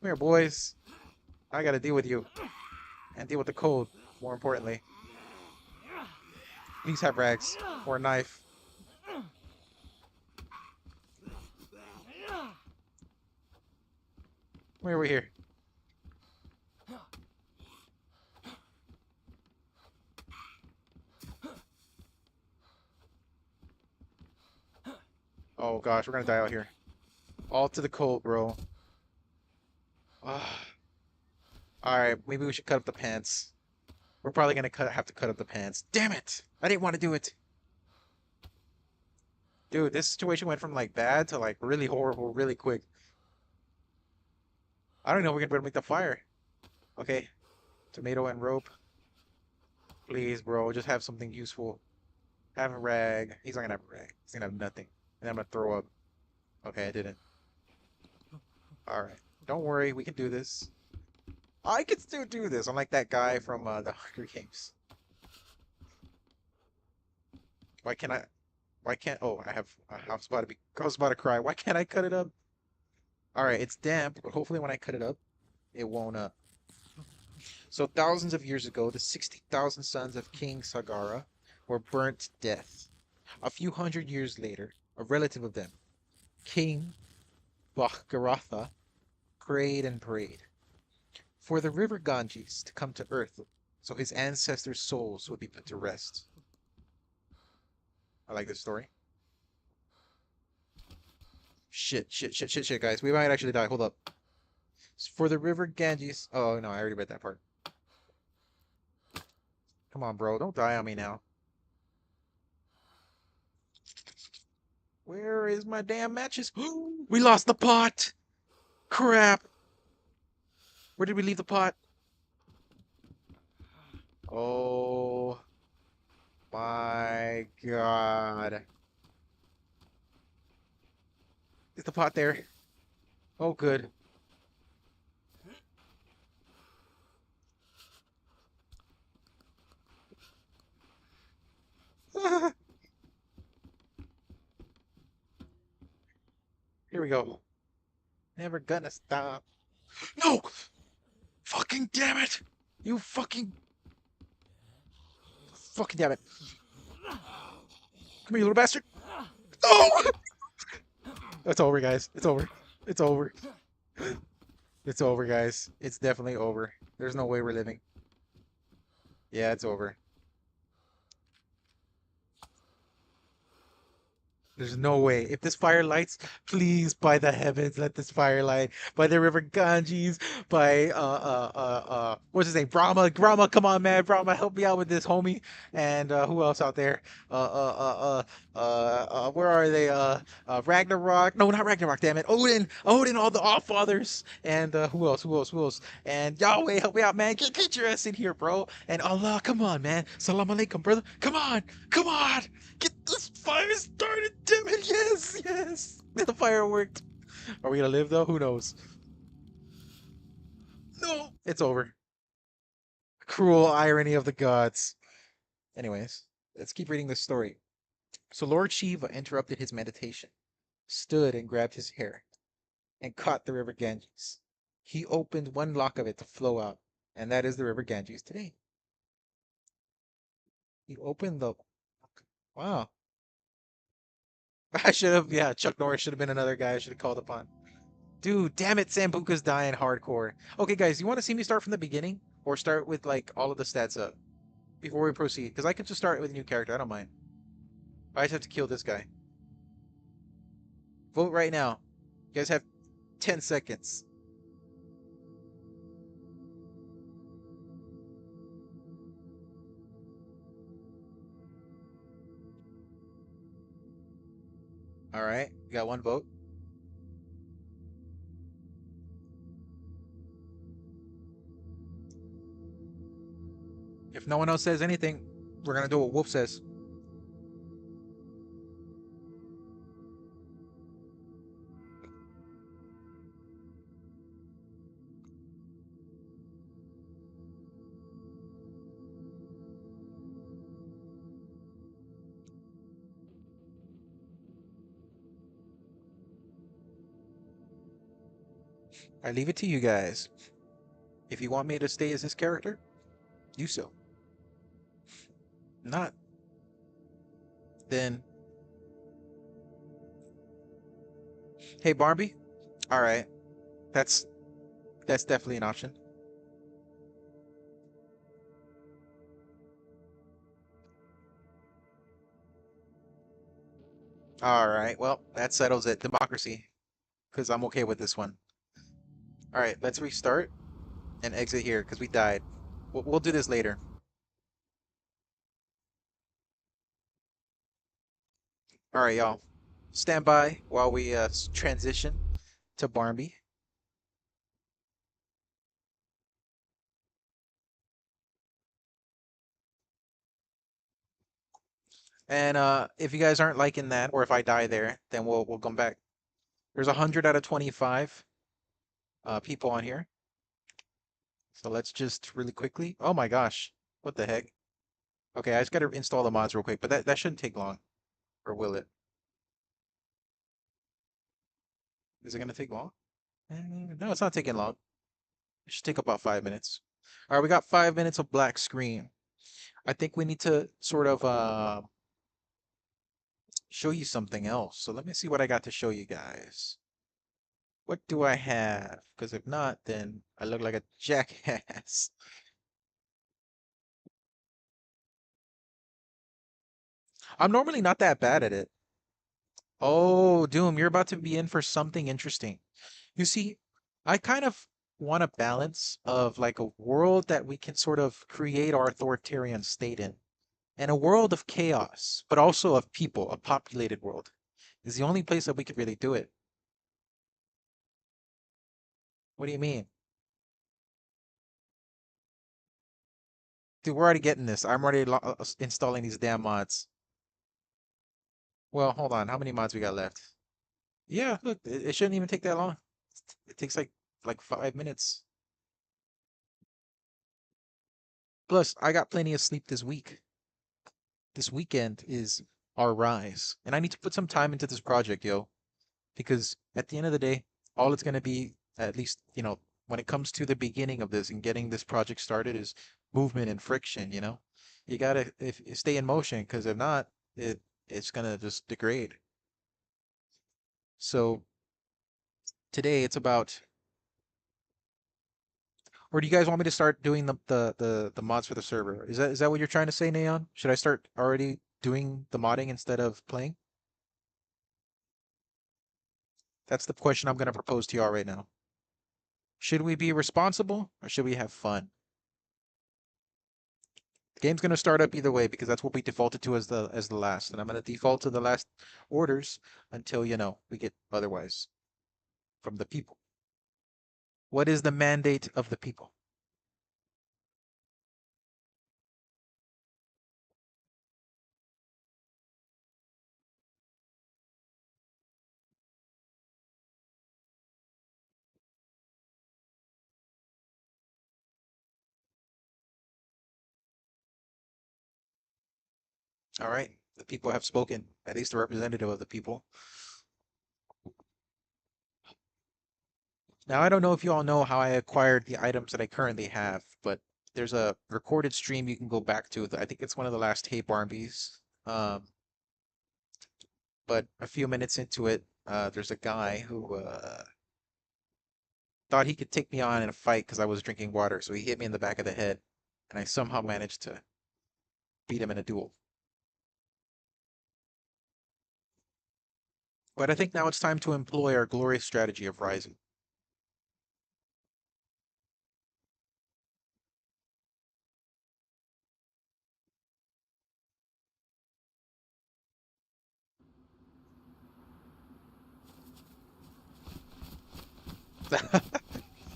Come here, boys. I gotta deal with you. And deal with the cold, more importantly. Please have rags. Or a knife. Where are we here? Oh gosh, we're gonna die out here. All to the cold, bro. Alright, maybe we should cut up the pants. We're probably gonna have to cut up the pants. Damn it! I didn't want to do it. Dude, this situation went from like bad to like really horrible really quick. I don't know if we're gonna be able to make the fire. Okay, tomato and rope. Please, bro, just have something useful. Have a rag. He's not gonna have a rag. He's gonna have nothing. And I'm gonna throw up. Okay, I didn't. Alright. Don't worry, we can do this. I can still do this, unlike that guy from the Hunger Games. Why can't I? Why can't? Oh, I was about to cry. Why can't I cut it up? All right, it's damp, but hopefully when I cut it up, it won't. So thousands of years ago, the 60,000 sons of King Sagara were burnt to death. A few hundred years later, a relative of them, King Bhagaratha, prayed and prayed for the river Ganges to come to earth, so his ancestors' souls would be put to rest. I like this story. Shit, guys. We might actually die. Hold up. For the river Ganges. Oh, no, I already read that part. Come on, bro. Don't die on me now. Where is my damn matches? We lost the pot! Crap! Where did we leave the pot? Oh my god. Is the pot there? Oh, good. Here we go. Never gonna stop. No! Fucking damn it! You fucking damn it. Come here, you little bastard. No! It's over, guys. It's over. It's over. It's over, guys. It's definitely over. There's no way we're living. Yeah, it's over. There's no way. If this fire lights, please, by the heavens, let this fire light. By the river Ganges, by what's his name? Brahma. Brahma, come on, man. Brahma, help me out with this, homie. And who else out there? Where are they? Ragnarok. No, not Ragnarok. Damn it. Odin. Odin. All the All-Fathers. And who else? Who else? Who else? And Yahweh, help me out, man. Get your ass in here, bro. And Allah, come on, man. Salam alaikum, brother. Come on. Come on. Get this fire started, damn it! Yes, yes! The fire worked. Are we gonna live though? Who knows? No! It's over. Cruel irony of the gods. Anyways, let's keep reading this story. So Lord Shiva interrupted his meditation, stood and grabbed his hair, and caught the river Ganges. He opened one lock of it to flow out, and that is the river Ganges today. He opened the... Wow. I should have, yeah, Chuck Norris should have been another guy I should have called upon. Dude, damn it, Sambuca's dying hardcore. Okay, guys, you want to see me start from the beginning? Or start with, like, all of the stats up? Before we proceed? Because I can just start with a new character, I don't mind. I just have to kill this guy. Vote right now. You guys have 10 seconds. Alright, you got one vote. If no one else says anything, we're gonna do what Wolf says. I leave it to you guys. If you want me to stay as this character, do so. Not, then... Hey, Barbie? Alright. That's definitely an option. Alright, well, that settles it. Democracy. Because I'm okay with this one. Alright, let's restart and exit here because we died. We'll do this later. Alright, y'all. stand by while we transition to Barnby. And if you guys aren't liking that, or if I die there, then we'll come back. There's 100 out of 25 people on here. So let's just really quickly. Oh my gosh, what the heck? Okay, I just gotta install the mods real quick, but that shouldn't take long, or will it? Is it gonna take long? No, it's not taking long. It should take about 5 minutes. All right, we got 5 minutes of black screen. I think we need to sort of show you something else. So let me see what I got to show you guys. What do I have? Because if not, then I look like a jackass. I'm normally not that bad at it. Oh, Doom, you're about to be in for something interesting. You see, I kind of want a balance of like a world that we can sort of create our authoritarian state in, and a world of chaos, but also of people, a populated world. Is the only place that we could really do it. What do you mean? Dude, we're already getting this. I'm already installing these damn mods. Well, hold on. How many mods we got left? Yeah, look, it shouldn't even take that long. It takes like 5 minutes. Plus, I got plenty of sleep this week. This weekend is our rise, and I need to put some time into this project, yo. Because at the end of the day, all it's gonna be, at least, when it comes to the beginning of this and getting this project started, is movement and friction. You gotta if stay in motion, because if not, it's gonna just degrade. So today it's about. Or do you guys want me to start doing the mods for the server? Is that what you're trying to say, Neon? Should I start already doing the modding instead of playing? That's the question I'm gonna propose to y'all right now. Should we be responsible or should we have fun? The game's gonna start up either way because that's what we defaulted to as the last, and I'm gonna default to the last orders until we get otherwise from the people. What is the mandate of the people? All right, the people have spoken, at least the representative of the people. Now, I don't know if you all know how I acquired the items that I currently have, but there's a recorded stream you can go back to. I think it's one of the last Hey Barnbies. But a few minutes into it, there's a guy who thought he could take me on in a fight because I was drinking water, so he hit me in the back of the head, and I somehow managed to beat him in a duel. But I think now it's time to employ our glorious strategy of rising.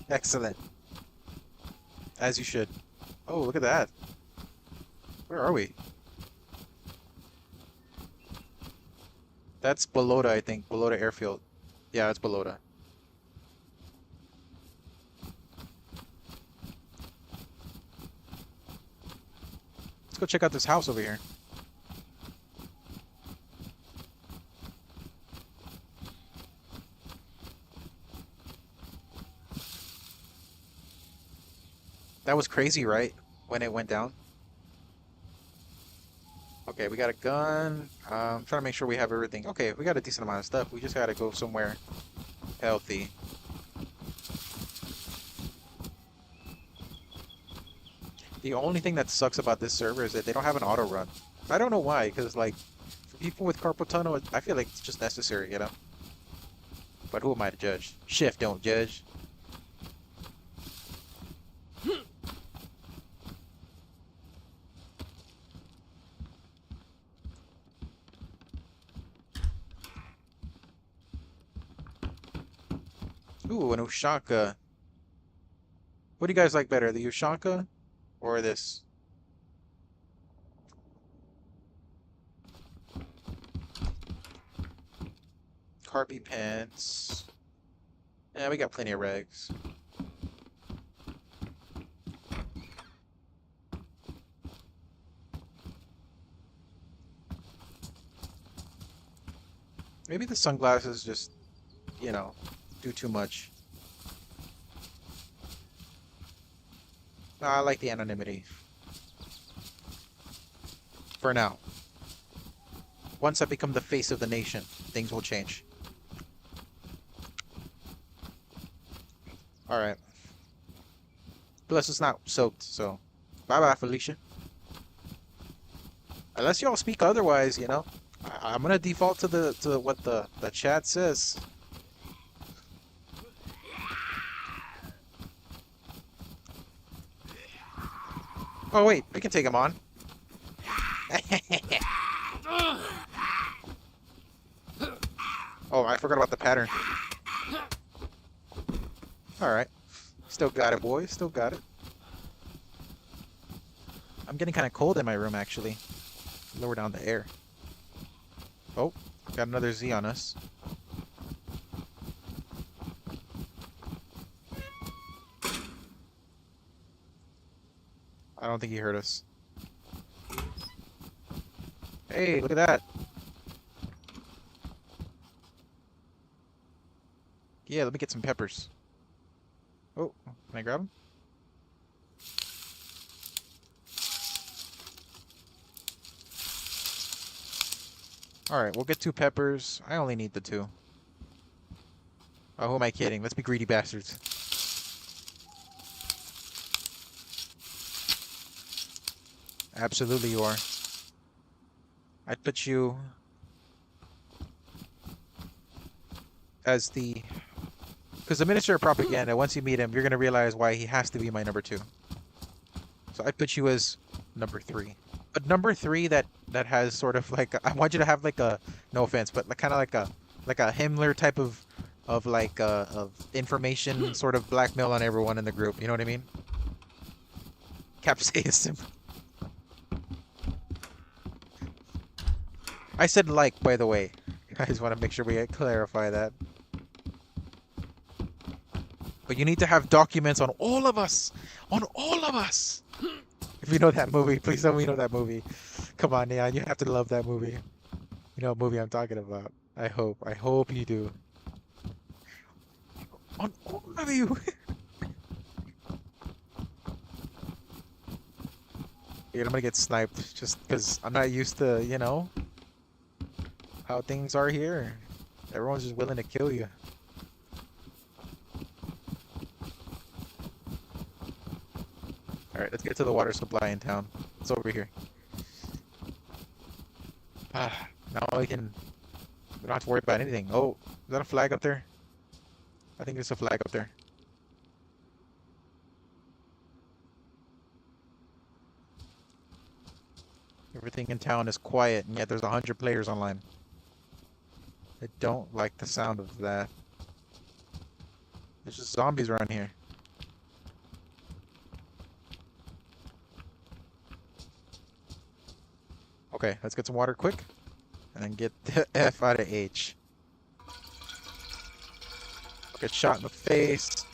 Excellent. As you should. Oh, look at that. Where are we? That's Balota, I think. Balota Airfield. Yeah, it's Balota. Let's go check out this house over here. That was crazy, right? When it went down. Okay, we got a gun. I'm trying to make sure we have everything. Okay, we got a decent amount of stuff. We just gotta go somewhere healthy. The only thing that sucks about this server is that they don't have an auto run. I don't know why, because like for people with carpal tunnel, I feel like it's just necessary, But who am I to judge? Shift don't judge. Ooh, an Ushanka. What do you guys like better, the Ushanka or this? Carpy pants. Yeah, we got plenty of rags. Maybe the sunglasses just, you know, do too much. No, I like the anonymity. For now. Once I become the face of the nation, things will change. Alright. Plus, it's not soaked, so... Bye-bye, Felicia. Unless y'all speak otherwise, you know. I'm gonna default to what the chat says. Oh wait, we can take him on. Oh, I forgot about the pattern. Alright. Still got it, boys. Still got it. I'm getting kind of cold in my room, actually. Lower down the air. Oh, got another Z on us. I don't think he heard us. Hey, look at that. Yeah, let me get some peppers. Oh, can I grab them? Alright, we'll get 2 peppers. I only need the 2. Oh, who am I kidding? Let's be greedy bastards. Absolutely you are. I'd put you as the... Because the Minister of Propaganda, once you meet him, you're going to realize why he has to be my number 2. So I'd put you as number 3. But number 3 that has sort of like... I want you to have like a... No offense, but kind of like a Himmler type of information sort of blackmail on everyone in the group. You know what I mean? Capsaicin. I said like, by the way. I just want to make sure we clarify that. But you need to have documents on all of us! On all of us! If you know that movie, please tell me you know that movie. Come on, Neon, you have to love that movie. You know what movie I'm talking about. I hope you do. On all of you! Dude, I'm gonna get sniped just because I'm not used to, you know, how things are here. Everyone's just willing to kill you. Alright, let's get to the water supply in town. It's over here. Now we don't have to worry about anything. Oh, is that a flag up there? I think there's a flag up there. Everything in town is quiet, and yet there's 100 players online. I don't like the sound of that. There's just zombies around here. Okay, let's get some water quick. And then get the F out of H. Get shot in the face.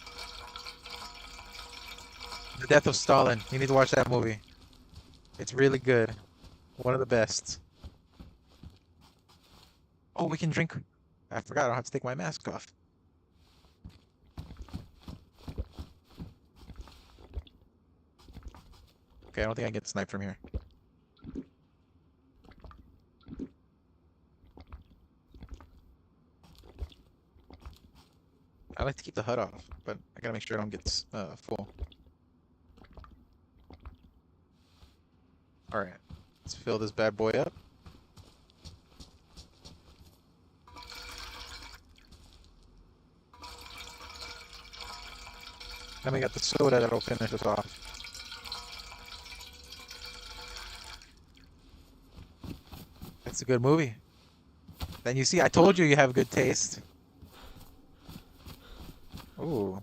The Death of Stalin. You need to watch that movie. It's really good. One of the best. Oh, we can drink. I forgot I don't have to take my mask off. Okay, I don't think I can get sniped from here. I like to keep the HUD off, but I gotta make sure I don't get full. Alright, let's fill this bad boy up. Then we got the soda that'll finish us off. It's a good movie. Then you see, I told you you have good taste. Ooh.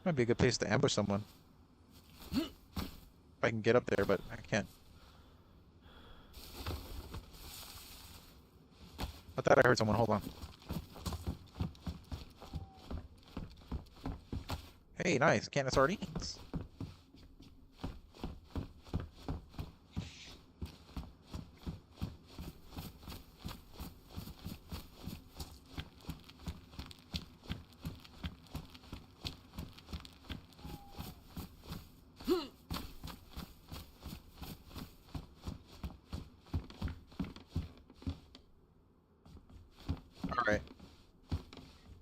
Might be a good place to ambush someone. If I can get up there, but I can't. I thought I heard someone. Hold on. Hey, nice. Can of sardines. Alright.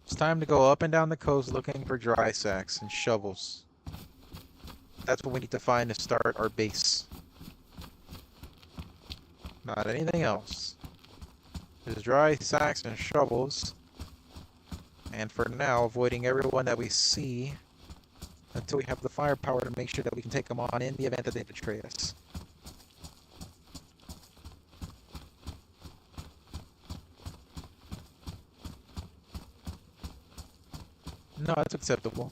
It's time to go up and down the coast looking for dry sacks and shovels. That's what we need to find to start our base. Not anything else. Just dry sacks and shovels. And for now, avoiding everyone that we see until we have the firepower to make sure that we can take them on in the event that they betray us. No, that's acceptable.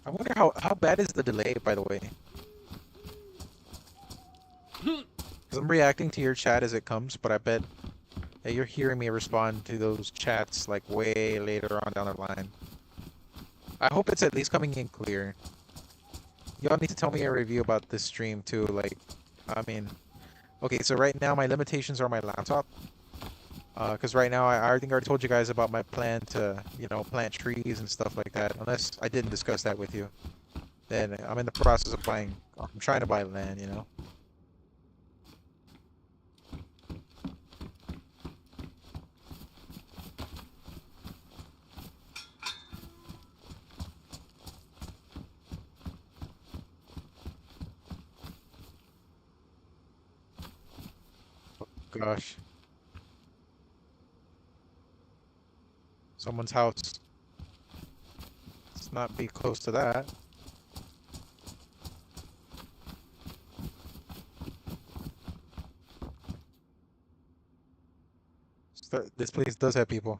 I wonder how bad is the delay, by the way? Because I'm reacting to your chat as it comes, but I bet that you're hearing me respond to those chats like way later on down the line. I hope it's at least coming in clear. Y'all need to tell me a review about this stream too. Like, I mean, okay, so right now my limitations are my laptop. Because right now I think I already told you guys about my plan to, you know, plant trees and stuff like that. Unless I didn't discuss that with you, then I'm in the process of buying. I'm trying to buy land, you know. Gosh. Someone's house. Let's not be close to that. This place does have people.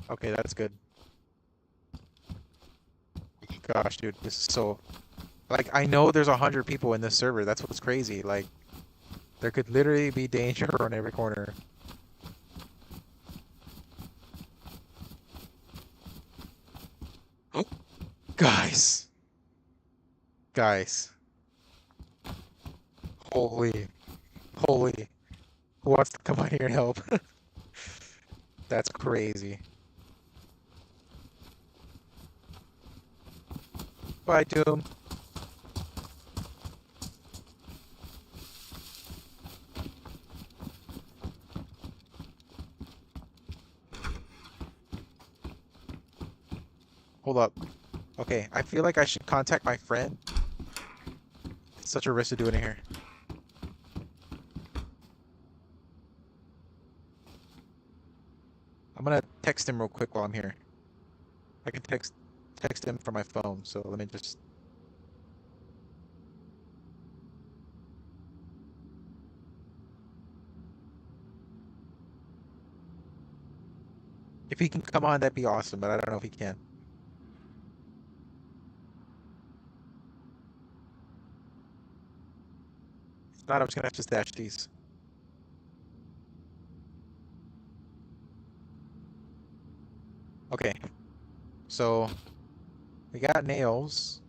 Okay, that's good. Gosh, dude, this is so... Like, I know there's 100 people in this server. That's what's crazy. Like, there could literally be danger on every corner. Guys. Guys. Holy. Holy. Who wants to come out here and help? That's crazy. Bye, Doom. Hold up. Okay, I feel like I should contact my friend. It's such a risk to do it in here. I'm gonna text him real quick while I'm here. I can text him from my phone, so let me just... If he can come on, that'd be awesome, but I don't know if he can. If not, I'm just gonna have to stash these. Okay. So, we got nails.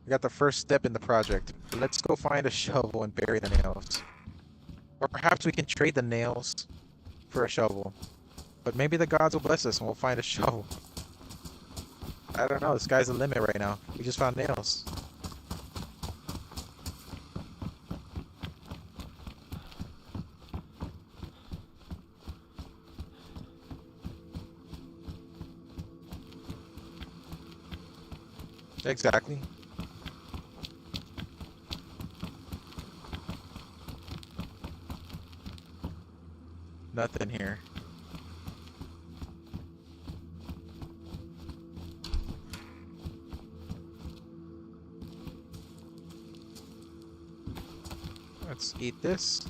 We got the first step in the project. Let's go find a shovel and bury the nails. Or perhaps we can trade the nails for a shovel. But maybe the gods will bless us and we'll find a shovel. I don't know, the sky's the limit right now. We just found nails. Exactly. Nothing here. Let's eat this.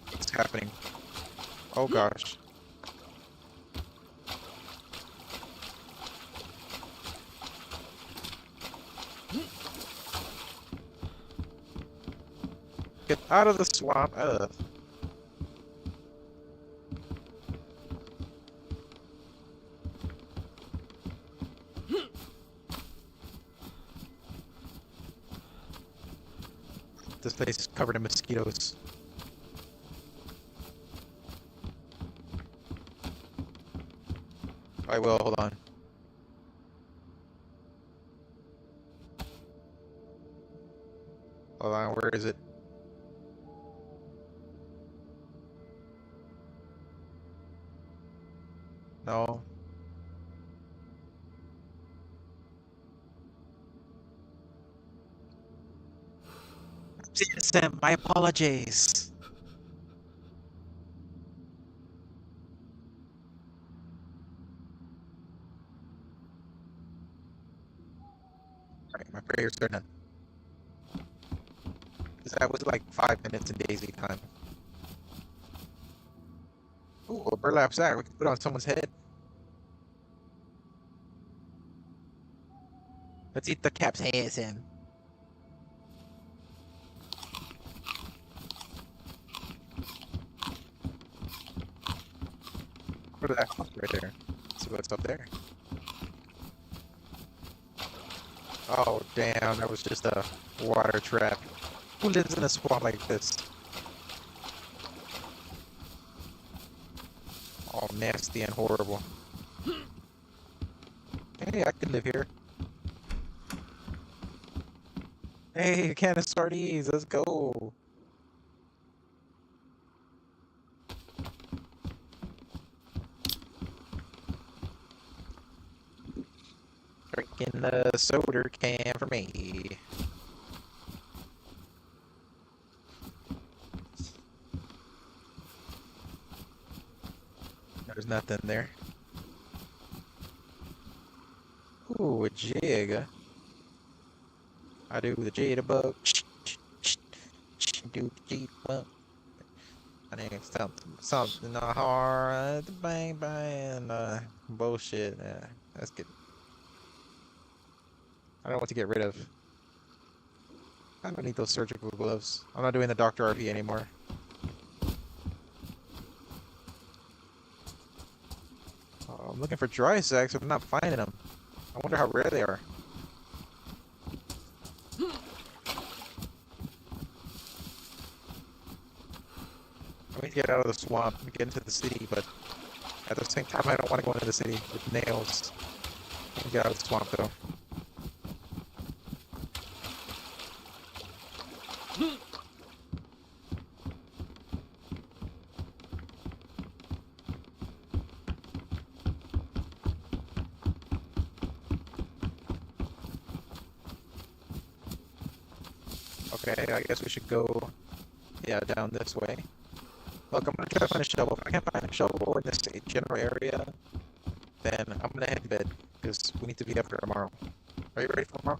What's happening? Oh gosh. Get out of the swamp. This place is covered in mosquitoes. I will, hold on. Hold on, where is it? No. Sam, my apologies. Alright, my prayers are done. That was like 5 minutes in Daisy time. Ooh, a burlap sack. We can put it on someone's head. Let's eat the cap's head, Sam. What is that right there? Let's see what's up there. Oh, damn. That was just a water trap. Who lives in a swamp like this? All nasty and horrible. Hey, I could live here. Hey, a can of sardines. Let's go. Drinking the soda can for me. There's nothing there. Ooh, a jig. I do the jitterbug. Do the jitterbug. I need something hard. Bang bang. Bullshit. That's good. I don't know what to get rid of. I don't need those surgical gloves. I'm not doing the Dr. RP anymore. I'm looking for dry sacks, but I'm not finding them. I wonder how rare they are. I need to get out of the swamp and get into the city, but at the same time, I don't want to go into the city with nails. I can get out of the swamp, though. Okay, I guess we should go, yeah, down this way. Look, I'm gonna try to find a shovel. If I can't find a shovel in this general area, then I'm gonna head to bed, because we need to be up here tomorrow. Are you ready for tomorrow?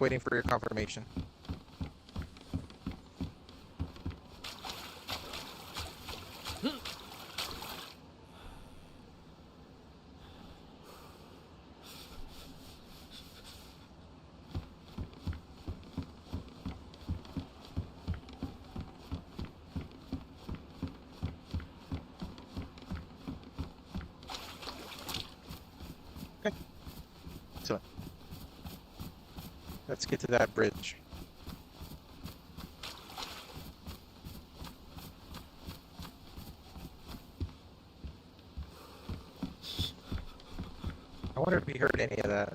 Waiting for your confirmation. Okay. So let's get to that bridge. wonder if he heard any of that.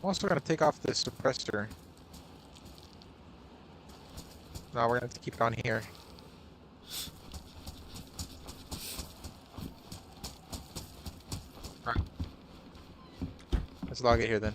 I'm also going to take off the suppressor. No, we're going to have to keep it on here. Alright. Let's log it here then.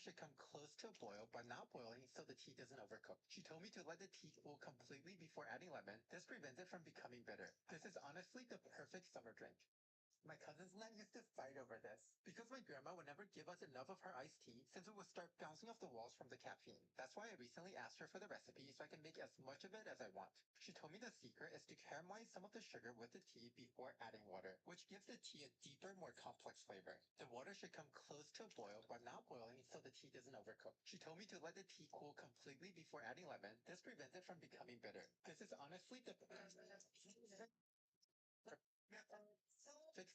should come close to a boil, but not boiling so the tea doesn't overcook. She told me to let the tea cool completely before adding lemon. This prevents it from becoming bitter. This is honestly the perfect summer drink. My cousins and I used to fight over this, because my grandma would never give us enough of her iced tea since it would start bouncing off the walls from the caffeine. That's why I recently asked her for the recipe so I can make as much of it as I want. She told me the secret is to caramelize some of the sugar with the tea before adding water, which gives the tea a deeper, more complex flavor. The water should come close to a boil but not boiling so the tea doesn't overcook. She told me to let the tea cool completely before adding lemon. This prevents it from becoming bitter. This is honestly the perfect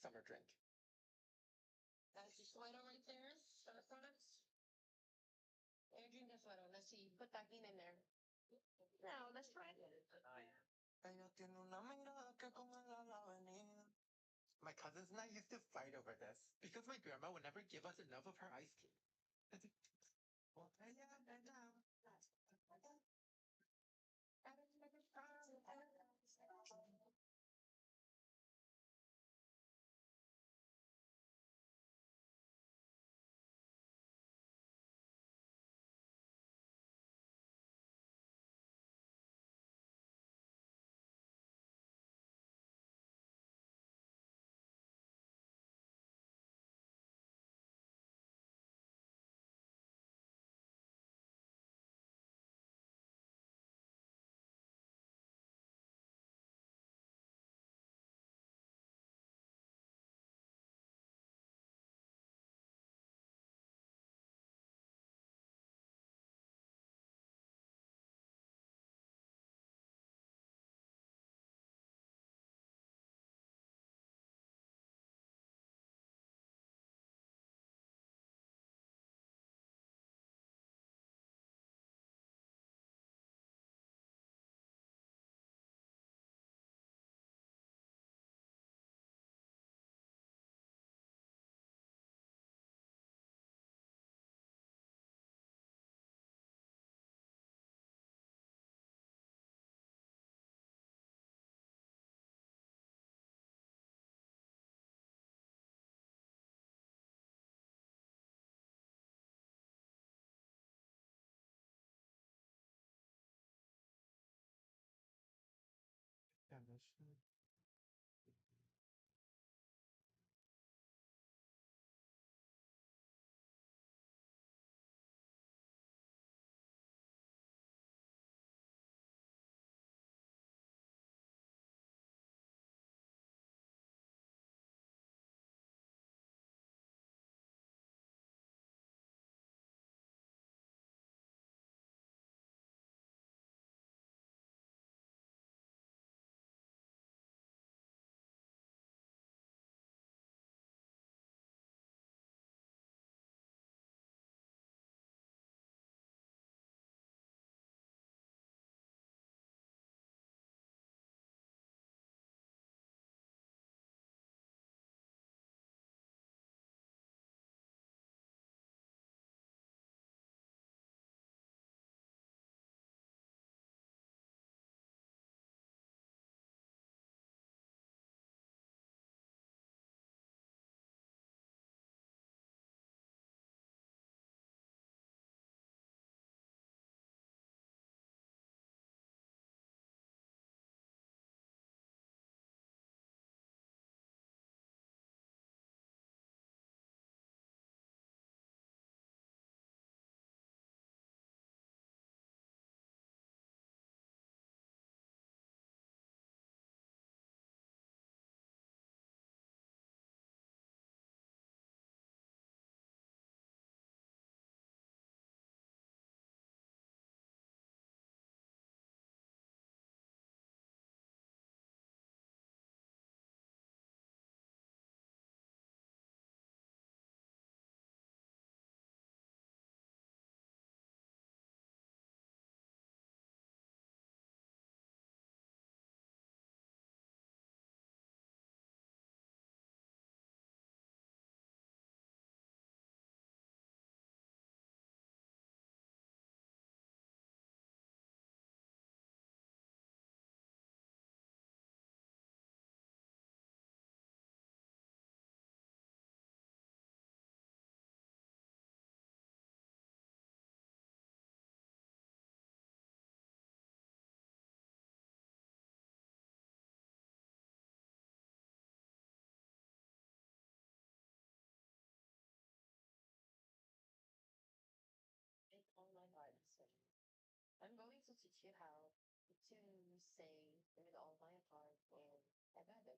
summer drink. That's your sweater right there, front. Adrian, guess what? Let's see. Put that bean in there. Now, let's try it. My cousins and I used to fight over this because my grandma would never give us enough of her iced tea. All my heart. I'm going to teach you how to say with all my heart and abandon.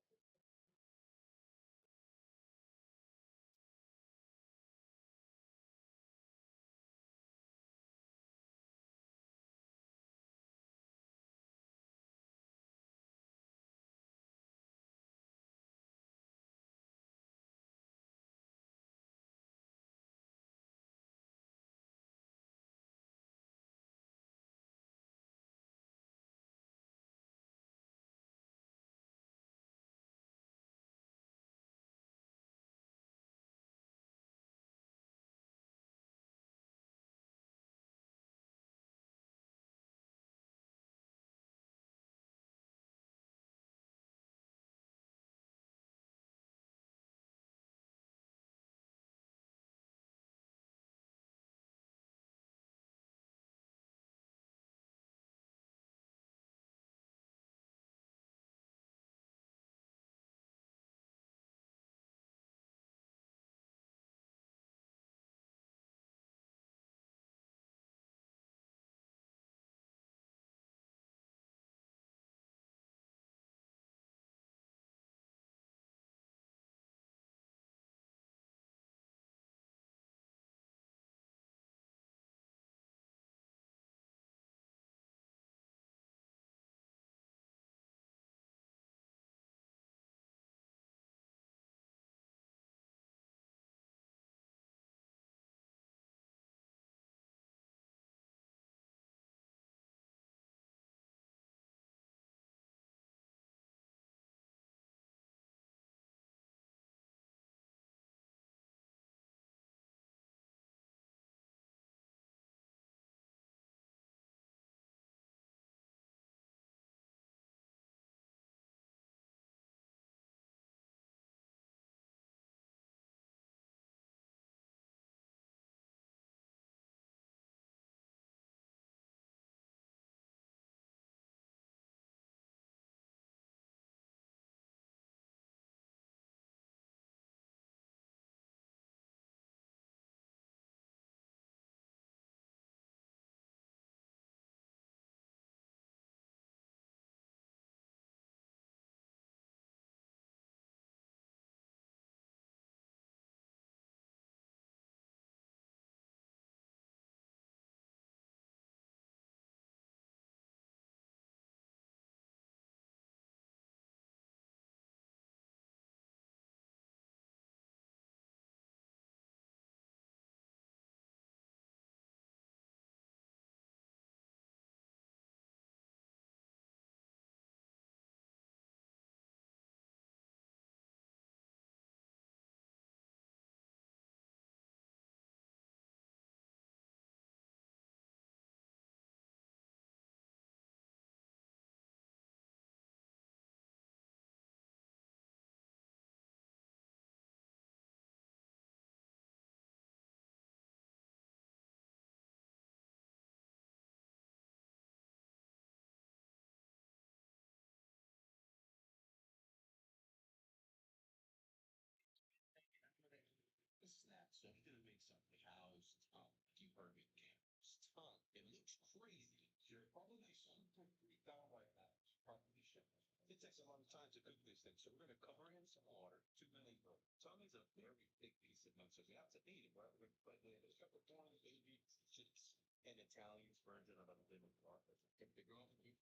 down like that. Properly shipped. It takes a long time to cook these things, so we're gonna cover it in some water. 2 minutes. Tommy's a very big piece of meat, so you have to eat it, right? But there's a couple of baby chicks and Italian's version of a living carpet. If they go and eat,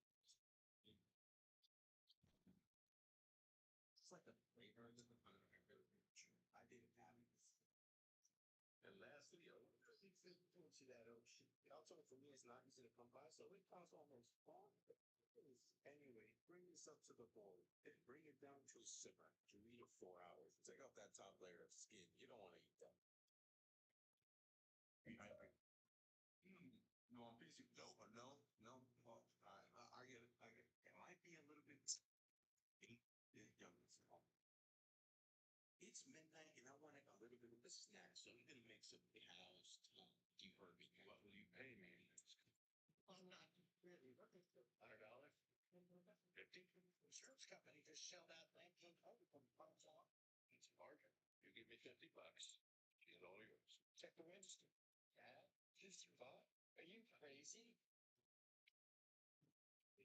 it's like the flavor of the I didn't have it. And last video, don't see that old shit. Also, for me, it's not easy to come by, so it costs almost 4 days. Anyway, bring this up to the bowl and bring it down to a simmer. 3 to 4 hours. Take off that top layer of skin. You don't want to eat that. No, I'm busy. No. I get it. It might be a little bit young. It's midnight and I want a little bit of a snack, so I'm gonna make some cows. You heard me. What will you pay me? I'm not really looking for $100. 50. Insurance company just shelled out 1900 from funds off. It's a bargain. You give me $50. It's all yours. Check the register. Yeah, 55. Are you crazy?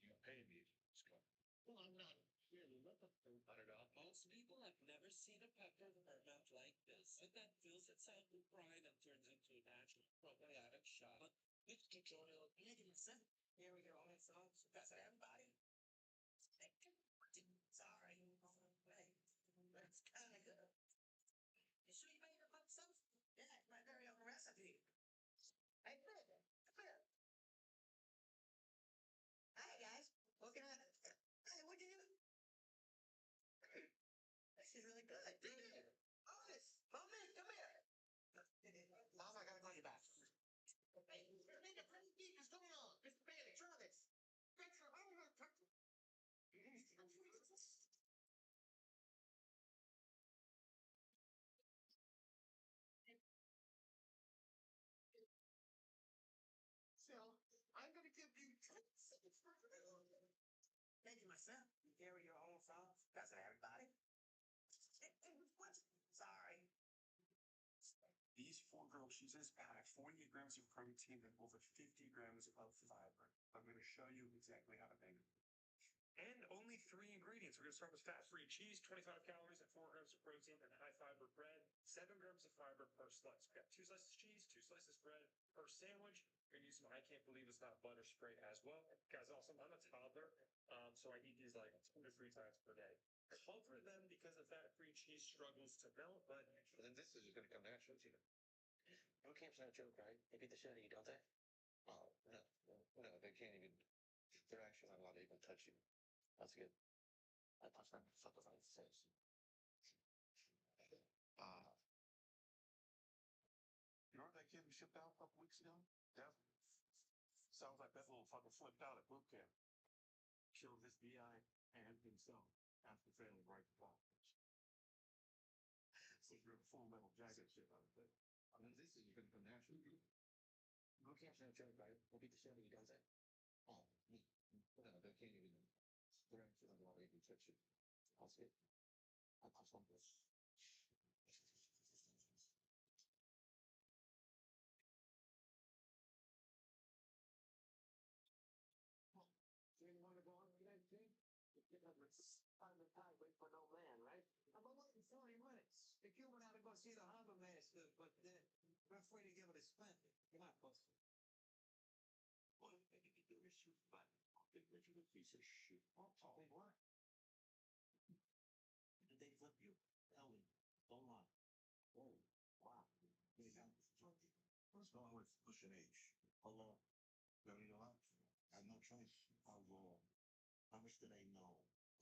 You pay me. Well, I'm not really looking for $100. Most people have never seen a pepper that are not like this. But that fills itself with pride and turns into a natural probiotic shot. It's tutorial. Here we go. That's everybody. Sorry. That's kind of good. You sure you made it up myself? Yeah, it's my very own recipe. Hey, Fred, come here. Hi, guys. What can I... Hey, what do you... This is really good. Otis, Mommy, come here. Mom, I gotta call you back. Hey, Mr. Bailey, what's going on? Mr. Bailey, try this. Victor, I'm gonna touch you. So, I'm gonna give you 10 seconds for Thank you, myself. You carry your own songs? That's everybody. What? Sorry. These 4 grilled cheeses pack 48 grams of protein and over 50 grams of fiber. I'm going to show you exactly how to make it. And only 3 ingredients. We're going to start with fat-free cheese, 25 calories and 4 grams of protein, and high-fiber bread, 7 grams of fiber per slice. We got 2 slices of cheese, 2 slices of bread per sandwich. We're going to use some I can't believe it's not butter spray as well. Guys, also, I'm a toddler, so I eat these like 2 to 3 times per day. Cover them because the fat-free cheese struggles to melt, but then this is just going to come naturally to you. No camp's not a joke, right? They beat the shit out of you, don't they? Oh, no, they can't even. They're actually not allowed to even touch you. That's good. I touched them. Fuck the fight says. You know that kid we shipped out a couple weeks ago? Dev? Sounds like that little fucker flipped out at boot camp. Killed his DI and himself after failing right to college. So you're a full metal jacket shit out of it. And then this is going to come naturally. Go camp's not a joke, right? We'll beat the shit out of you, don't they? Oh, me. No, they can't even. They're actually not allowed to even touch you. That's it. I touched on this. So you want to go on with that thing? You're on the highway for no man, right? I'm waiting 40 minutes. The Cuban had to go see the harbor master, but we're afraid to give it a spin. Come on, folks. Well, maybe you do is shoot back. Get rid of a piece of shit. Oh, what? Did they flip you? Ellie, don't lie. Oh, wow. What's wrong with pushing H? Hello. Very lot. I have no choice. I'll roll. How much do they know?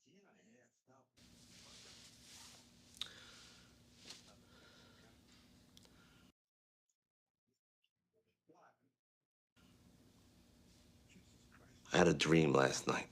Year and a half. Now. I had a dream last night.